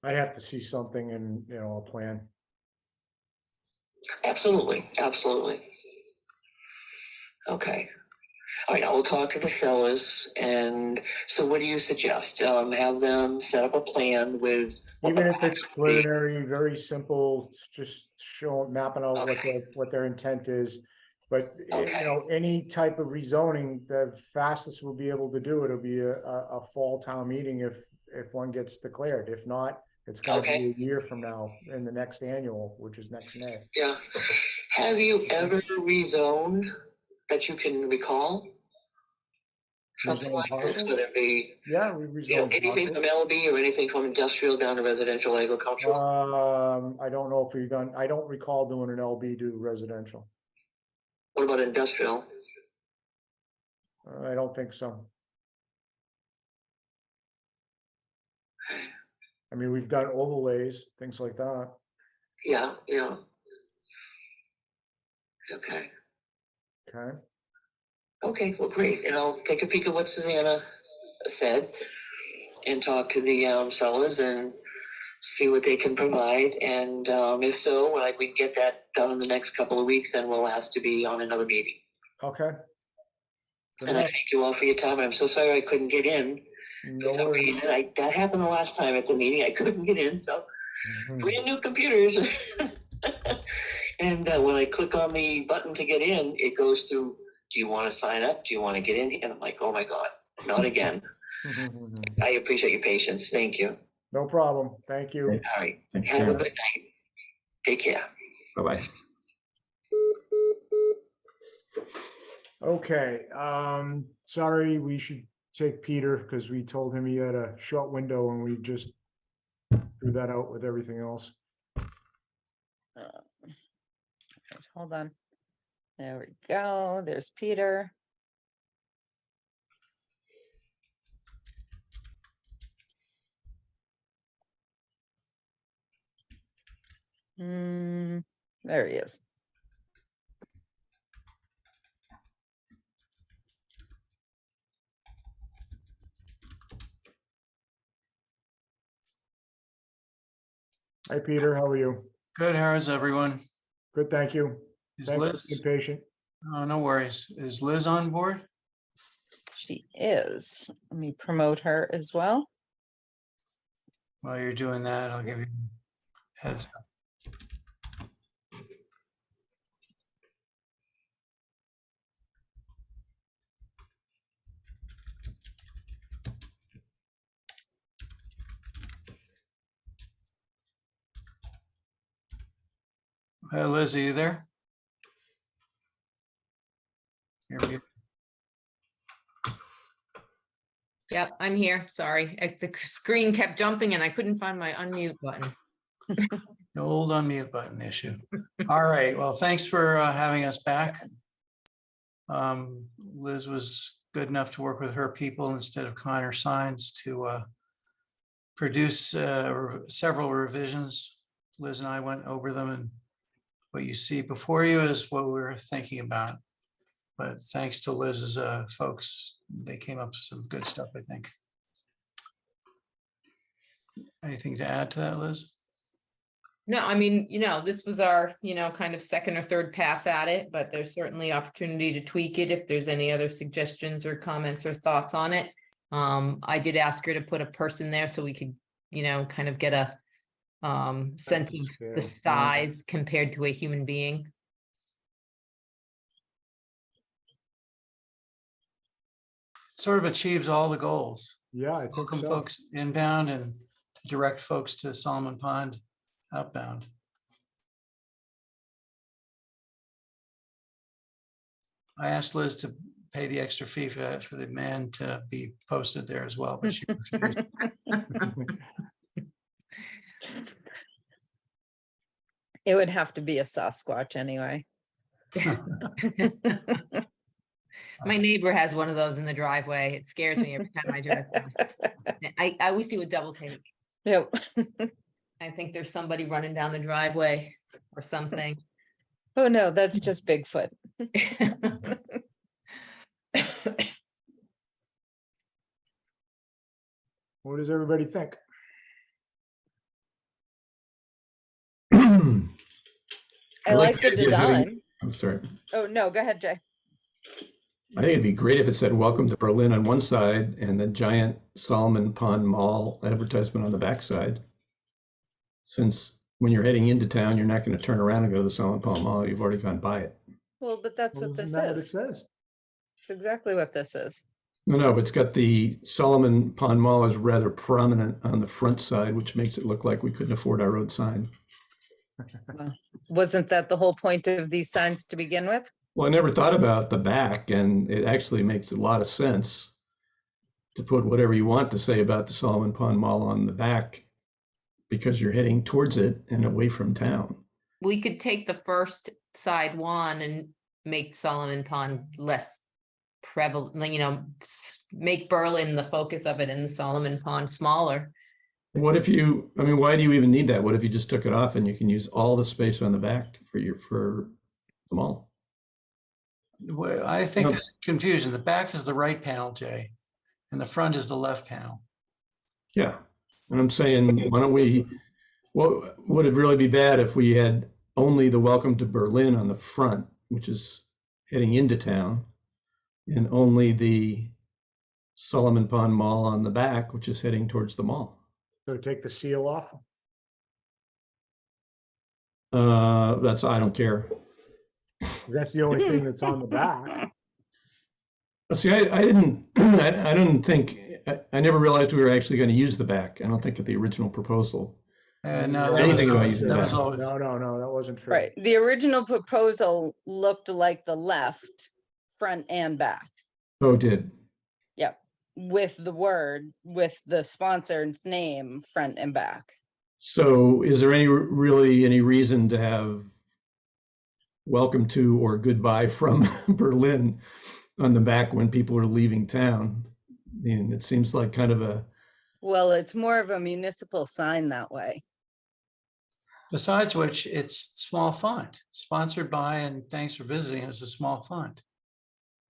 I'd have to see something in, a plan. Absolutely, absolutely. Okay. All right, I will talk to the sellers. And so what do you suggest? Have them set up a plan with. Even if it's preliminary, very simple, just mapping out Okay. what their intent is. But, Okay. any type of rezoning, the fastest we'll be able to do it'll be a fall town meeting if one gets declared. If not, it's gonna Okay. be a year from now in the next annual, which is next May. Yeah. Have you ever rezoned that you can recall? Something Rezoned like this, parcels? would it be, Yeah, we anything rezoned from LB or anything from industrial down to residential agricultural? parcels. I don't know if we've done, I don't recall doing an LB to residential. What about industrial? I don't think so. I mean, we've done overlays, things like that. Yeah, yeah. Okay, Okay, okay, well, great, and I'll take a peek at what Susanna said and talk to the sellers and see what they can provide, and if so, like, we can get that done in the next couple of weeks, then we'll ask to be on another meeting. okay. Good And I enough. thank you all for your time, and I'm so sorry I couldn't get in. For No some worries. reason, that happened the last time at the meeting, I couldn't get in, so Mhm. brand new computers. And when I click on the button to get in, it goes through, do you want to sign up? Do you want to get in? And I'm like, oh my God, not again. I appreciate your patience. Thank you. No problem. Thank you. Okay. All right. Thanks, Have a Karen. good night. Take care. Bye-bye. Okay, sorry, we should take Peter because we told him he had a short window and we just threw that out with everything else. Okay, hold on. There we go. There's Peter. There he is. Hi, Peter, how are you? Good, how is everyone? Good, thank you. Is Thanks for Liz? being patient. Oh, no worries. Is Liz on board? She is. Let me promote her as well. While you're doing that, I'll give you a heads up. Hey, Liz, are you there? You're muted. Yep, I'm here. Sorry. The screen kept jumping and I couldn't find my unmute button. The old unmute button issue. All right, well, thanks for having us back. Liz was good enough to work with her people instead of Connor Signs to produce several revisions. Liz and I went over them, and what you see before you is what we were thinking about. But thanks to Liz's folks, they came up with some good stuff, I think. Anything to add to that, Liz? No, I mean, this was our, kind of second or third pass at it, but there's certainly opportunity to tweak it if there's any other suggestions or comments or thoughts on it. I did ask her to put a person there so we could, kind of get a sense of Scale. the size compared to a human being. Sort of achieves all the goals. Yeah, I think Welcome so. folks inbound and to direct folks to Solomon Pond outbound. I asked Liz to pay the extra fee for the man to be posted there as well, but she refused. It would have to be a Sasquatch anyway. My neighbor has one of those in the driveway. It scares me every time I drive by. I always do a double take. Yep. I think there's somebody running down the driveway or something. Oh, no, that's just Bigfoot. What does everybody think? I like the idea of having- design. I'm sorry. Oh, no, go ahead, Jay. I think it'd be great if it said welcome to Berlin on one side and the giant Solomon Pond Mall advertisement on the backside. Since when you're heading into town, you're not going to turn around and go to the Solomon Pond Mall. You've already gone by it. Well, but that's Well, what this isn't that what it is. says? It's exactly what this is. No, but it's got the Solomon Pond Mall is rather prominent on the front side, which makes it look like we couldn't afford our road sign. Wasn't that the whole point of these signs to begin with? Well, I never thought about the back, and it actually makes a lot of sense to put whatever you want to say about the Solomon Pond Mall on the back because you're heading towards it and away from town. We could take the first side one and make Solomon Pond less prevalent, make Berlin the focus of it and Solomon Pond smaller. What if you, I mean, why do you even need that? What if you just took it off and you can use all the space on the back for the mall? Well, I think No. there's confusion. The back is the right panel, Jay, and the front is the left panel. Yeah. And I'm saying, why don't we, what would it really be bad if we had only the welcome to Berlin on the front, which is heading into town, and only the Solomon Pond Mall on the back, which is heading towards the mall? So take the seal off? I don't care. That's the only thing that's on the back. See, I didn't, I don't think, I never realized we were actually going to use the back. I don't think at the original proposal. No, Anything about that using was that. always, No, that wasn't true. Right. The original proposal looked like the left, front and back. Oh, it did. Yep. With with the sponsor's name, front and back. So is there really any reason to have welcome to or goodbye from Berlin on the back when people are leaving town? I mean, it seems like kind of a, Well, it's more of a municipal sign that way. besides which, it's small font, sponsored by and thanks for visiting is a small font.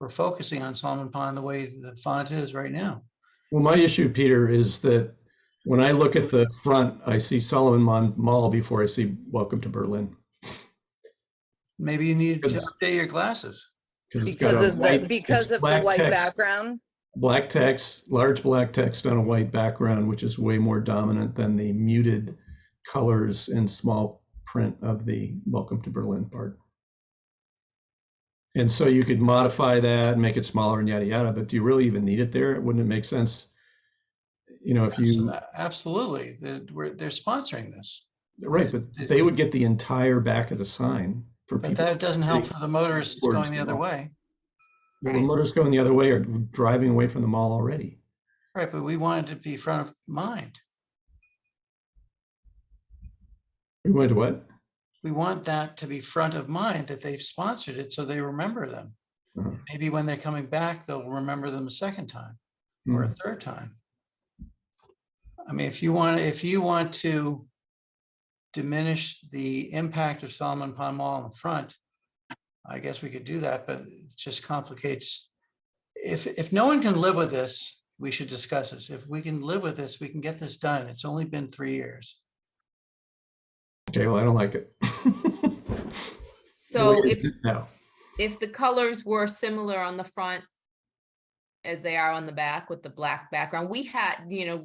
We're focusing on Solomon Pond the way the font is right now. well, my issue, Peter, is that when I look at the front, I see Solomon Mall before I see welcome to Berlin. Maybe you need to Because- update your glasses. Because it's got Because a of the white- because it's of the black white text. background. Black text, large black text on a white background, which is way more dominant than the muted colors and small print of the Welcome to Berlin part. And so you could modify that and make it smaller and yada, yada, but do you really even need it there? Wouldn't it make sense? If you, Absolutely, they're sponsoring this, right, but they would get the entire back of the sign for but people. that doesn't help for the motorists towards going the the other mall. way. The motors going the other way are driving away from the mall already. Right, but we wanted to be front of mind. We went to what? We want that to be front of mind, that they've sponsored it, so they remember them. Uh-huh. Maybe when they're coming back, they'll remember them a second time or a third time. I mean, if you want to diminish the impact of Solomon Pond Mall in the front, I guess we could do that, but it just complicates. If no one can live with this, we should discuss this. If we can live with this, we can get this done. It's only been 3 years. Okay, well, I don't like it. So No. if the colors were similar on the front as they are on the back with the black background, we had,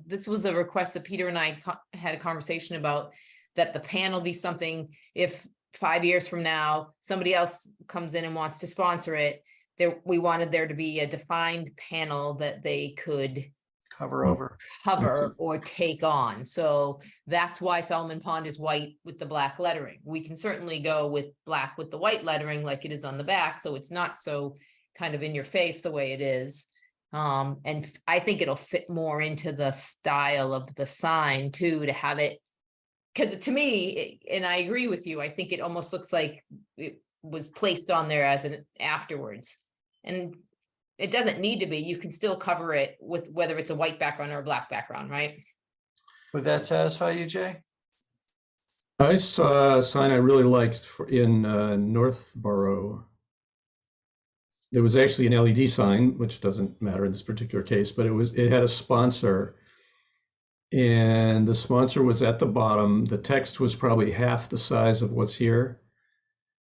this was a request that Peter and I had a conversation about, that the panel be something, if 5 years from now, somebody else comes in and wants to sponsor it, we wanted there to be a defined panel that they could Cover over. cover or take on. So that's why Solomon Pond is white with the black lettering. We can certainly go with black with the white lettering like it is on the back, so it's not so kind of in your face the way it is. And I think it'll fit more into the style of the sign too, to have it. Because to me, and I agree with you, I think it almost looks like it was placed on there as an afterwards. And it doesn't need to be, you can still cover it with whether it's a white background or a black background, right? Would that satisfy you, Jay? I saw a sign I really liked in Northborough. There was actually an LED sign, which doesn't matter in this particular case, but it had a sponsor. And the sponsor was at the bottom. The text was probably half the size of what's here.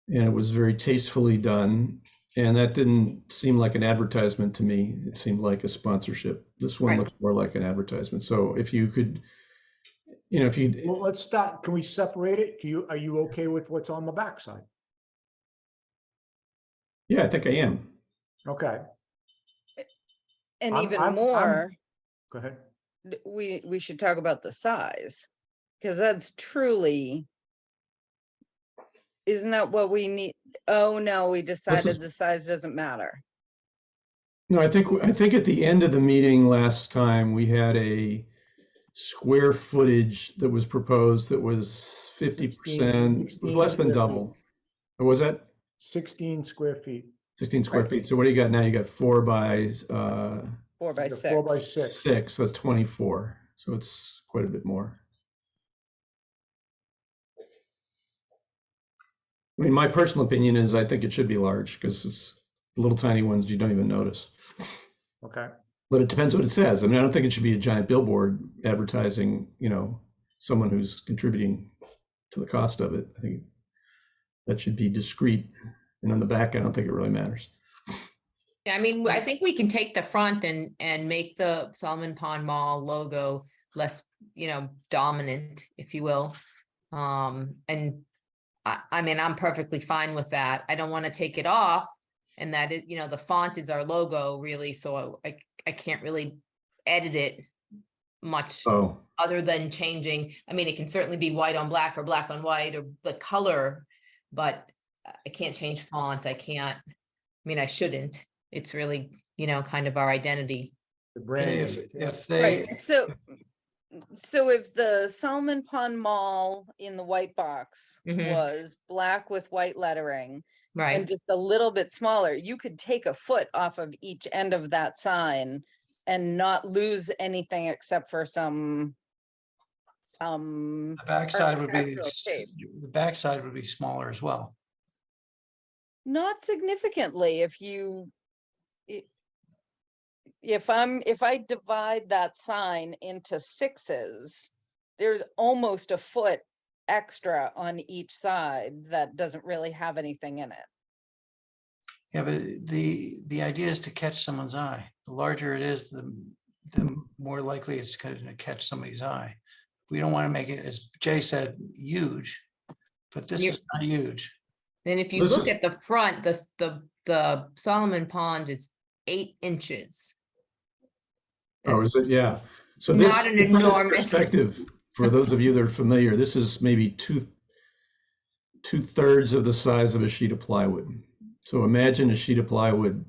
And it was very tastefully done. And that didn't seem like an advertisement to me. It seemed like a sponsorship. This one Right. looks more like an advertisement. So if you could, if you, Well, let's start. Can we separate it? Are you okay with what's on the backside? yeah, I think I am. Okay, And I'm- even I'm- more, go ahead. we should talk about the size. Because that's truly, isn't that what we need? Oh, no, we decided the size doesn't matter. No, I think at the end of the meeting last time, we had a square footage that was proposed that was 50%, 16 less than square double. Or was that 16 square feet. 16 square Right. feet? So what do you got now? You got 4 by 4 by It's a 4 by 6. 6, so it's 24. So it's quite a bit more. I mean, my personal opinion is I think it should be large because it's the little tiny ones you don't even notice. Okay, But it depends what it says. I mean, I don't think it should be a giant billboard advertising, someone who's contributing to the cost of it. I think that should be discreet. And on the back, I don't think it really matters. Yeah, I mean, I think we can take the front and make the Solomon Pond Mall logo less, dominant, if you will. And I mean, I'm perfectly fine with that. I don't want to take it off. And that is, the font is our logo really, so I can't really edit it much Oh, other than changing. I mean, it can certainly be white on black or black on white or the color, but I can't change font. I shouldn't. It's really, kind of our identity. the brand. If they, Right, so if the Solomon Pond Mall in the white box Mhm. was black with white lettering and Right. just a little bit smaller, you could take a foot off of each end of that sign and not lose anything except for some the backside would be, architectural shape. the backside would be smaller as well. Not significantly, if I divide that sign into 6s, there's almost a foot extra on each side that doesn't really have anything in it. Yeah, but the idea is to catch someone's eye. The larger it is, the more likely it's going to catch somebody's eye. We don't want to make it, as Jay said, huge, but this You're- is not huge. Then if you This look is- at the front, the Solomon Pond is 8 inches. oh, That's is it? Yeah. So It's this, not an to put it in enormous- perspective, for those of you that are familiar, this is maybe two-thirds of the size of a sheet of plywood. So imagine a sheet of plywood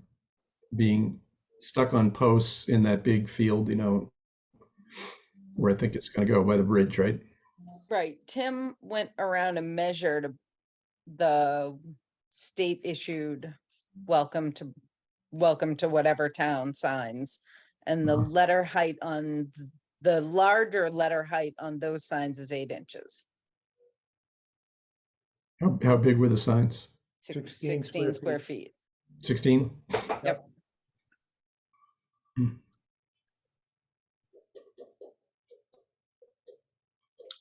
being stuck on posts in that big field, where I think it's going to go by the bridge, right? Right, Tim went around and measured the state issued welcome to whatever town signs. And the letter height on the larger letter height on those signs is 8 inches. How big were the signs? 16 16 square square feet. 16? Yep.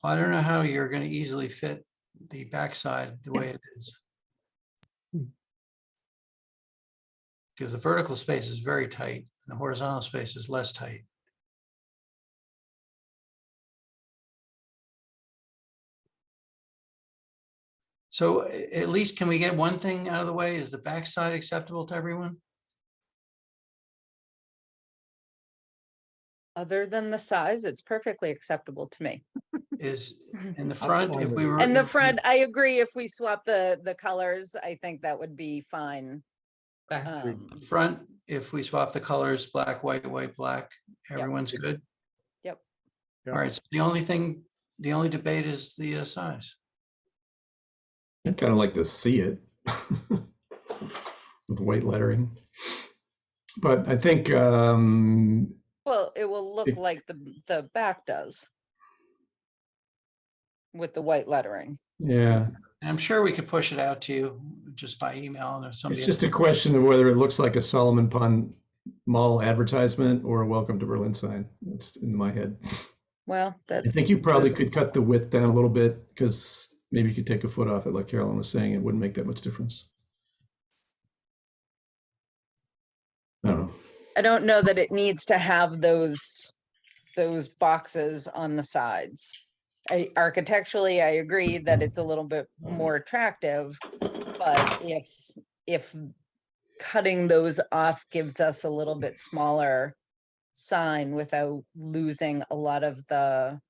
I don't know how you're going to easily fit the backside the way it is. Because the vertical space is very tight and the horizontal space is less tight. So at least can we get one thing out of the way? Is the backside acceptable to everyone? Other than the size, it's perfectly acceptable to me. Is in the front, fine if with we it. were. And the if we- front, I agree, if we swap the colors, I think that would be fine. Okay. Front, if we swap the colors, black, white, white, black, everyone's good? Yep. All right, so the only debate is the size. I'd kind of like to see it with white lettering. But I think, Well, it will look If- like the back does. With the white lettering. yeah, And I'm sure we could push it out to you just by email and if it's somebody. just a question of whether it looks like a Solomon Pond Mall advertisement or a Welcome to Berlin sign. That's in my head. Well, that, I think you probably That's- could cut the width down a little bit because maybe you could take a foot off it, like Carolyn was saying. It wouldn't make that much difference. I don't know. I don't know that it needs to have those boxes on the sides. Architecturally, I agree that it's a little bit more attractive, but if cutting those off gives us a little bit smaller sign without losing a lot of the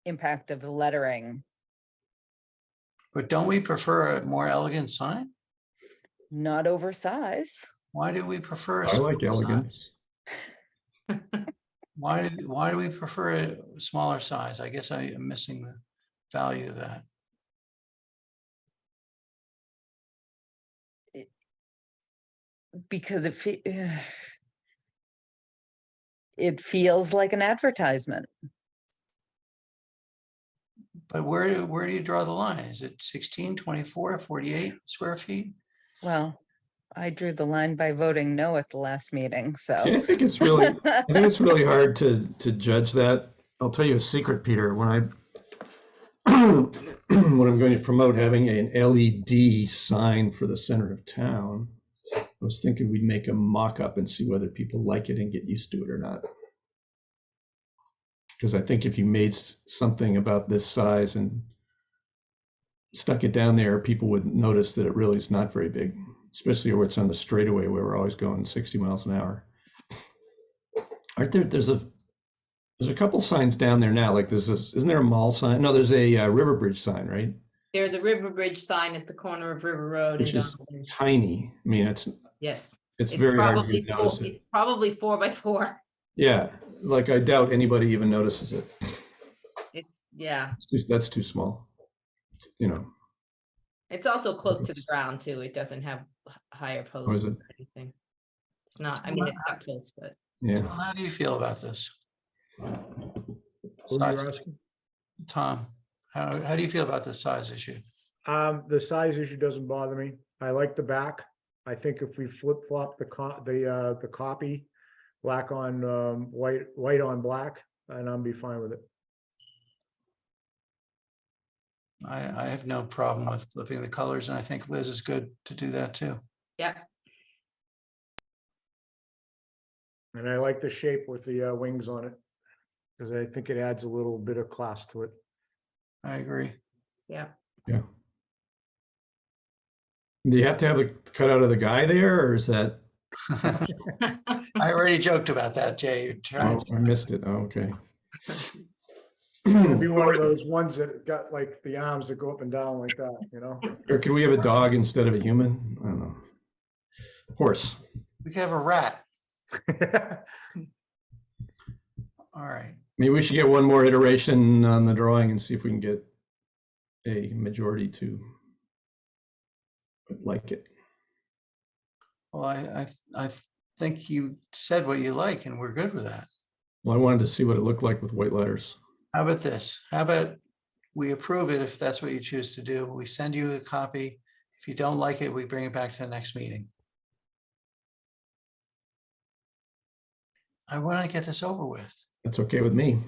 impact of the lettering, But don't we prefer a more elegant sign? not oversize. Why do we prefer? a I like smaller size? elegance. Why do we prefer a smaller size? I guess I am missing the value of that. Because it feels like an advertisement. But where do you draw the line? Is it 16, 24, 48 square feet? Well, I drew the line by voting no at the last meeting, Yeah, so. I think it's really hard to judge that. I'll tell you a secret, Peter. When when I'm going to promote having an LED sign for the center of town, I was thinking we'd make a mock-up and see whether people like it and get used to it or not. Because I think if you made something about this size and stuck it down there, people would notice that it really is not very big, especially where it's on the straightaway where we're always going 60 miles an hour. Aren't there, there's a couple signs down there now, like isn't there a mall sign? No, there's a River Bridge sign, right? There's a River Bridge sign at the corner of River Road Which and is tiny. I mean, yes. it's very hard to notice it. It's probably 4x4. Yeah, like I doubt anybody even notices it. Yeah. That's too small, you know. It's also close to the ground too. It doesn't have higher posts is or it? anything. It's not, I mean, it's not close, but Yeah. How do you feel about this? Who Size- you're asking? Tom, how do you feel about this size issue? The size issue doesn't bother me. I like the back. I think if we flip flop the copy, black on white on black, and I'll be fine with it. I have no problem with flipping the colors, and I think Liz is good to do that too. yeah. And I like the shape with the wings on it, because I think it adds a little bit of class to it. I agree. Yeah. Do you have to have the cutout of the guy there, or is that? I already joked about that, Jay. You're trying Oh, I missed it. Oh, okay. It'd be one of those ones that got like the arms that go up and down like that, you know? Or can we have a dog instead of a human? I don't know. Horse. We could have a rat. All right. Maybe we should get one more iteration on the drawing and see if we can get a majority to like it. Well, I think you said what you like, and we're good with that. Well, I wanted to see what it looked like with white letters. How about this? How about we approve it if that's what you choose to do? We send you a copy. If you don't like it, we bring it back to the next meeting. I want to get this over with. That's okay with me.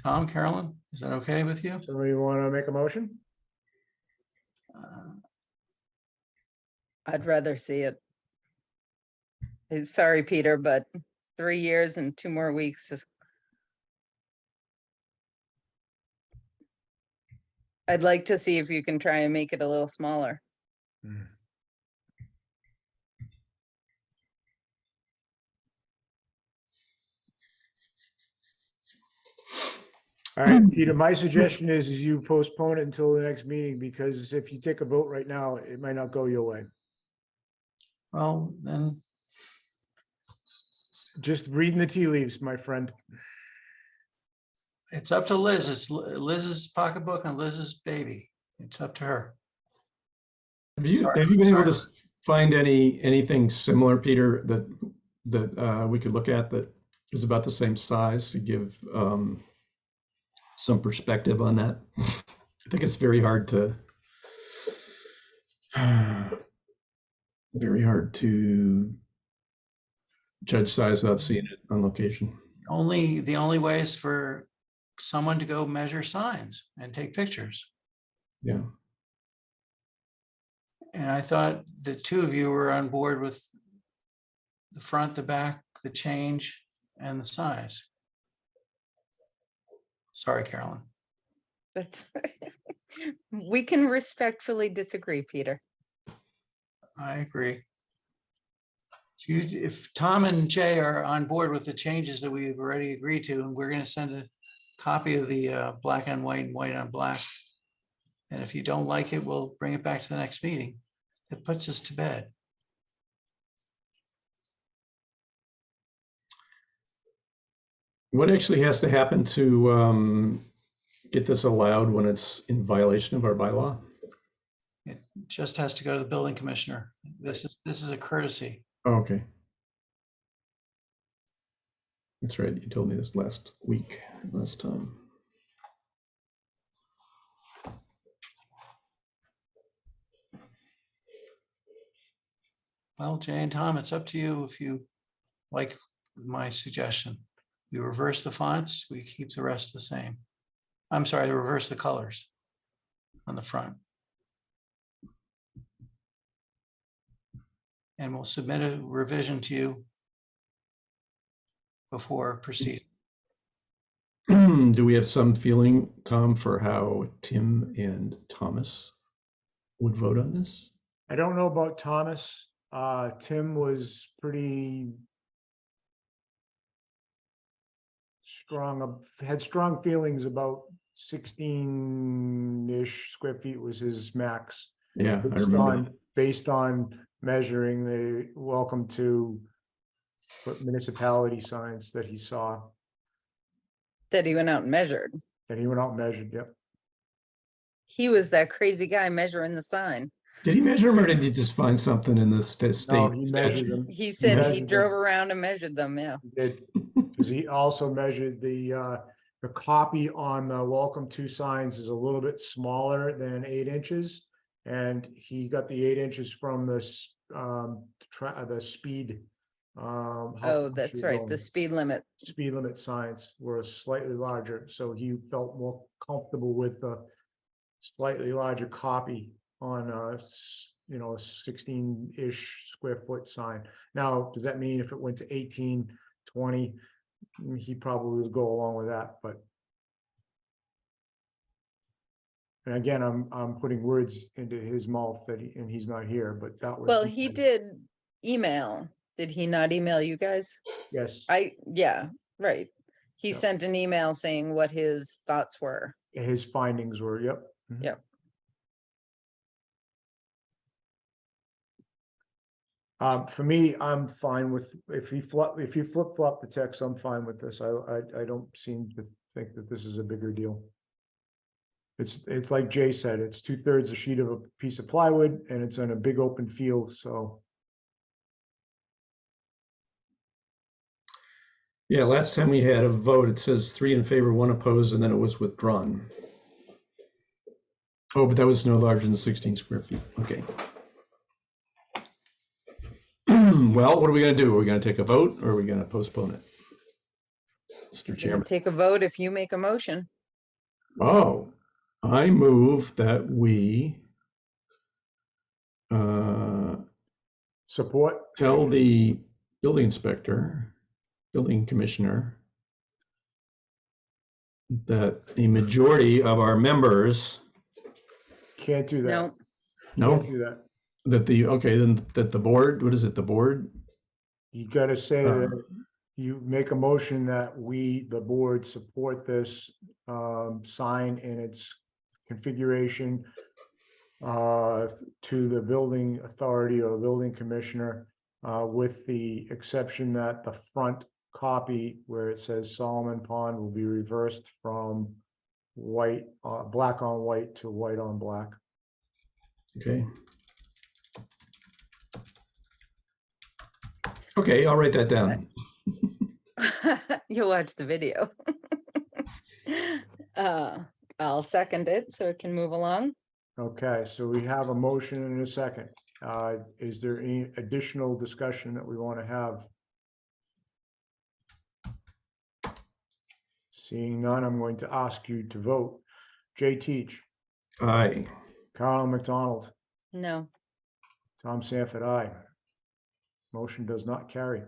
Tom, Carolyn, is that okay with you? Somebody want to make a motion? I'd rather see it. Sorry, Peter, but 3 years and 2 more weeks. I'd like to see if you can try and make it a little smaller. All right, Peter, my suggestion is you postpone it until the next meeting, because if you take a vote right now, it might not go your way. Well, then, Just reading the tea leaves, my friend. it's up to Liz. It's Liz's pocketbook and Liz's baby. It's up to her. Have you Sorry, been able to sorry. find anything similar, Peter, that we could look at that is about the same size to give some perspective on that? I think it's very hard to judge size without seeing it on location. The only way is for someone to go measure signs and take pictures. Yeah. And I thought the two of you were on board with the front, the back, the change, and the size. Sorry, Carolyn. That's, we can respectfully disagree, Peter. I agree. If Tom and Jay are on board with the changes that we've already agreed to, and we're going to send a copy of the black on white and white on black. And if you don't like it, we'll bring it back to the next meeting. It puts us to bed. What actually has to happen to get this allowed when it's in violation of our bylaw? It just has to go to the building commissioner. This is a courtesy. Oh, okay. That's right. You told me this last time. Well, Jay and Tom, it's up to you if you like my suggestion. We reverse the fonts, we keep the rest the same. I'm sorry, reverse the colors on the front. And we'll submit a revision to you before proceeding. Do we have some feeling, Tom, for how Tim and Thomas would vote on this? I don't know about Thomas. Tim was pretty strong, had strong feelings about 16-ish square feet was his max. Yeah, I remember. Based on measuring the welcome to municipality signs that he saw, That he went out and measured. that he went out and measured, yep. He was that crazy guy measuring the sign. Did he measure them or did he just find something in the state? No, he measured them. He said he measured them. drove around and measured them, yeah. He did, because he also measured the copy on the welcome to signs is a little bit smaller than 8 inches. And he got the 8 inches from the speed. How Oh, fast that's you're right, going. the speed limit. Speed limit signs were slightly larger, so he felt more comfortable with the slightly larger copy on a 16-ish square foot sign. Now, does that mean if it went to 18, 20, he probably would go along with that, but and again, I'm putting words into his mouth and he's not here, but that was. Well, he did email. Did he not email you guys? Yes, Yeah, right. He Yep. sent an email saying what his thoughts were. his findings were, yep. Mhm. Yep. For me, I'm fine with, if you flip flop the text, I'm fine with this. I don't seem to think that this is a bigger deal. It's like Jay said, it's 2/3 a sheet of a piece of plywood and it's in a big open field, so. Yeah, last time we had a vote, it says 3 in favor, 1 opposed, and then it was withdrawn. Oh, but that was no larger than 16 square feet. Okay. Well, what are we going to do? Are we going to take a vote or are we going to postpone it? Mr. You can Chairman. take a vote if you make a motion. Oh, I move that we Support, tell the building inspector, building commissioner, that a majority of our members, can't do that. No, no, Can't do that. that the board, what is it, the board? You gotta say that you make a motion that we, the board, support this sign in its configuration to the building authority or building commissioner, with the exception that the front copy where it says Solomon Pond will be reversed from white, black on white to white on black. Okay. Okay, I'll write that down. You'll watch the video. I'll second it so it can move along. Okay, so we have a motion and a second. Is there any additional discussion that we want to have? Seeing none, I'm going to ask you to vote. Jay Teach, Aye. Carolyn McDonald, No, Tom Sanford, aye. Motion does not carry.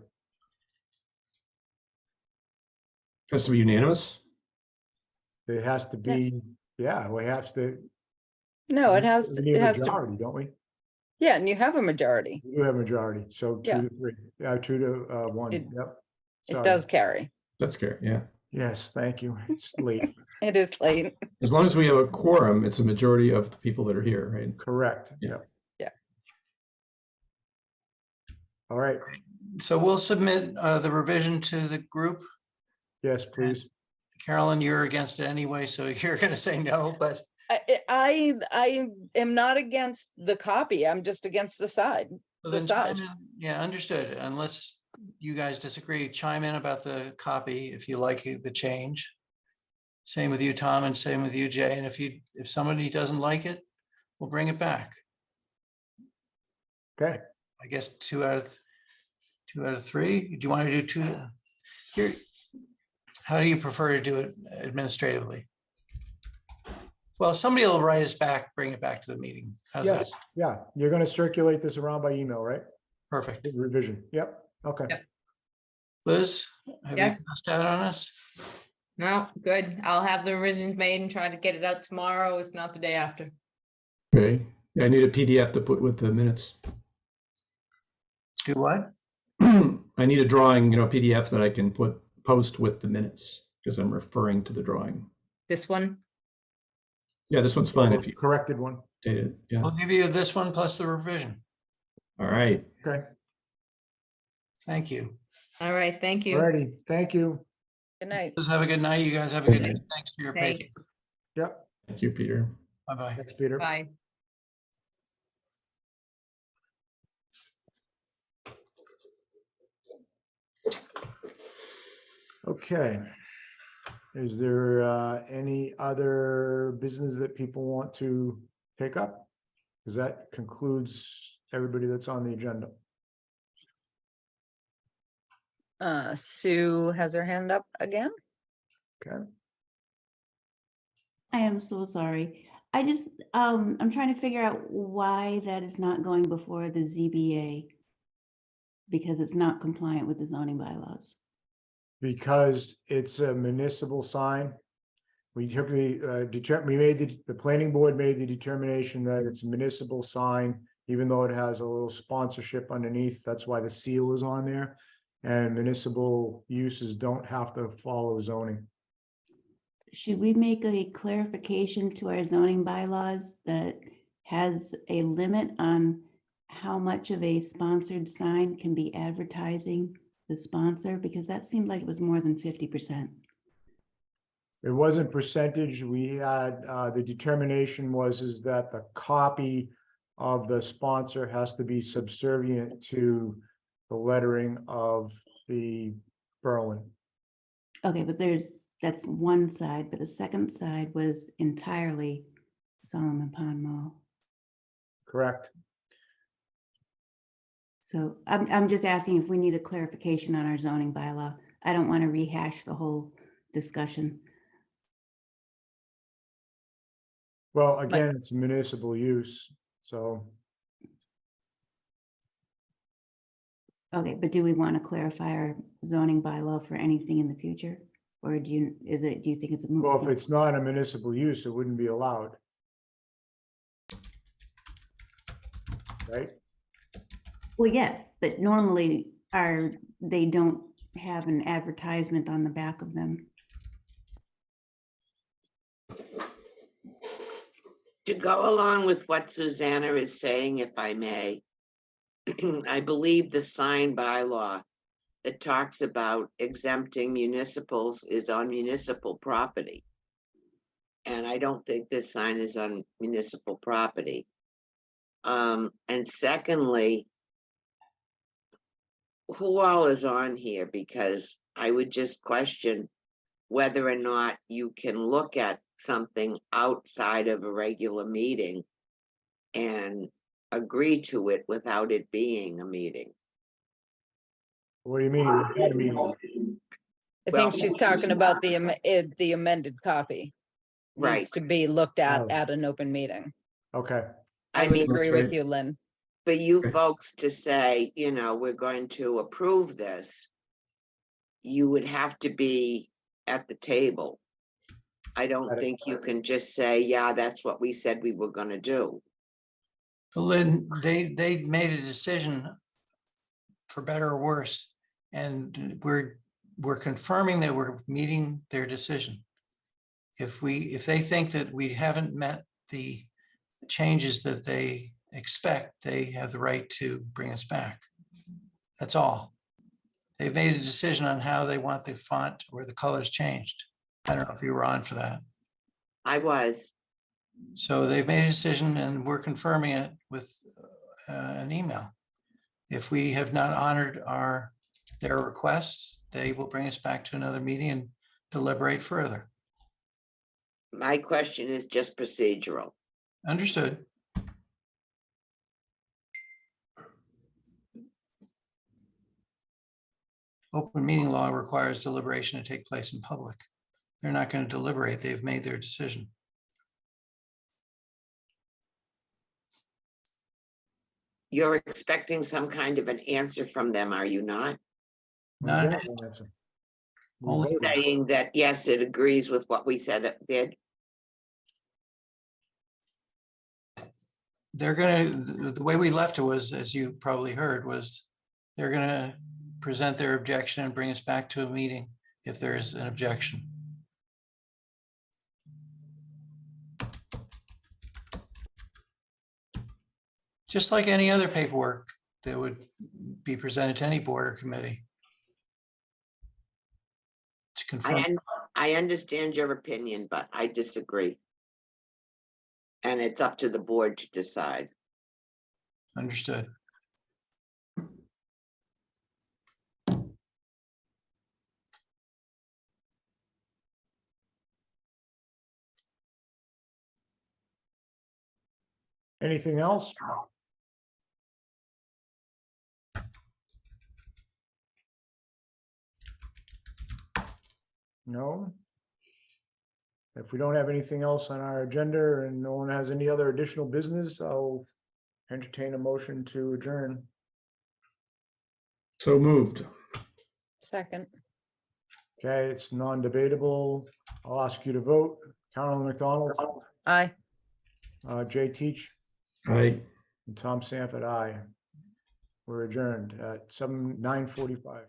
Has to be unanimous? It has to be, yeah, we have to. no, it has, We need it a has to, majority, don't we? yeah, and you have a majority. We do have a majority, so Yeah. 2 to 3, 2 to 1, It- yep. It Sorry. does carry. That's good, yeah. Yes, thank you. It's late. It is late. As long as we have a quorum, it's a majority of the people that are here, right? Correct. Yeah. Yep. Yeah. All right. So we'll submit the revision to the group. Yes, please. Carolyn, you're against it anyway, so you're gonna say no, but I am not against the copy. I'm just against the side. so The then chime size. in. Yeah, understood. Unless you guys disagree, chime in about the copy if you like the change. Same with you, Tom, and same with you, Jay. And if somebody doesn't like it, we'll bring it back. Okay. I guess 2 out of 3. Do you want to do 2? Here, how do you prefer to do it administratively? Well, somebody will write us back, bring it back to the meeting. How's Yes, that? yeah. You're going to circulate this around by email, right? Perfect. Revision. Yep. Okay. Yep. Liz, have you Yes. passed out on us? No, good. I'll have the revisions made and try to get it out tomorrow, if not the day after. Okay. Yeah, I need a PDF to put with the minutes. Do what? I need a drawing, PDF that I can post with the minutes because I'm referring to the drawing. This one, Yeah, this one's fine if you Corrected one. date it. Yeah. We'll give you this one plus the revision. All right. Okay. Thank you. all right, thank you. Alrighty. Thank you. Good night. Just have a good night. You guys have a good night. Thanks for your patience. Thanks, Yep. Thank you, Peter. Bye-bye. Thanks, Peter. bye. Okay. Is there any other business that people want to take up? Because that concludes everybody that's on the agenda. Sue has her hand up again. Okay. I am so sorry. I just, I'm trying to figure out why that is not going before the ZBA. Because it's not compliant with the zoning bylaws. Because it's a municipal sign. We took the planning board made the determination that it's a municipal sign, even though it has a little sponsorship underneath. That's why the seal is on there. And municipal uses don't have to follow zoning. Should we make a clarification to our zoning bylaws that has a limit on how much of a sponsored sign can be advertising the sponsor? Because that seemed like it was more than 50%. It wasn't percentage. We had, the determination is that the copy of the sponsor has to be subservient to the lettering of the Berlin. Okay, but that's one side, but the second side was entirely Solomon Pond Mall. Correct. So I'm just asking if we need a clarification on our zoning bylaw. I don't want to rehash the whole discussion. Well, again, it's municipal use, so Okay, but do we want to clarify our zoning bylaw for anything in the future? Or do you think it's a moot well, if point? it's not a municipal use, it wouldn't be allowed. Right? Well, yes, but normally they don't have an advertisement on the back of them. To go along with what Susanna is saying, if I may, I believe the sign bylaw that talks about exempting municipals is on municipal property. And I don't think this sign is on municipal property. And secondly, who all is on here? Because I would just question whether or not you can look at something outside of a regular meeting and agree to it without it being a meeting. What do you mean? What kind of meeting? I Well- think she's talking about the amended copy. Right. Needs to be looked at Oh. at an open meeting. Okay, I I would mean, agree with Right. you, Lynn. for you Okay. folks to say, you know, we're going to approve this, you would have to be at the table. I don't Got it. think you can just say, yeah, that's what we said we were gonna do. Lynn, they made a decision for better or worse, and we're confirming that we're meeting their decision. If they think that we haven't met the changes that they expect, they have the right to bring us back. That's all. They've made a decision on how they want the font or the colors changed. I don't know if you were on for that. I was, So they've made a decision and we're confirming it with an email. If we have not honored their requests, they will bring us back to another meeting and deliberate further. my question is just procedural. Understood. Open meeting law requires deliberation to take place in public. They're not going to deliberate. They've made their decision. You're expecting some kind of an answer from them, are you not? we Not- got one answer. We Only voted. Saying that, yes, it agrees with what we said it did. They're gonna, the way we left it was, as you probably heard, was they're gonna present their objection and bring us back to a meeting if there is an objection. Just like any other paperwork that would be presented to any board or committee. To confirm, I understand your opinion, but I disagree. And it's up to the board to decide. understood. Anything else? No? If we don't have anything else on our agenda and no one has any other additional business, I'll entertain a motion to adjourn. So moved. Second, Okay, it's non-debatable. I'll ask you to vote. Carolyn McDonald, aye. Jay Teach, Aye. and Tom Sanford, aye. We're adjourned at 9:45.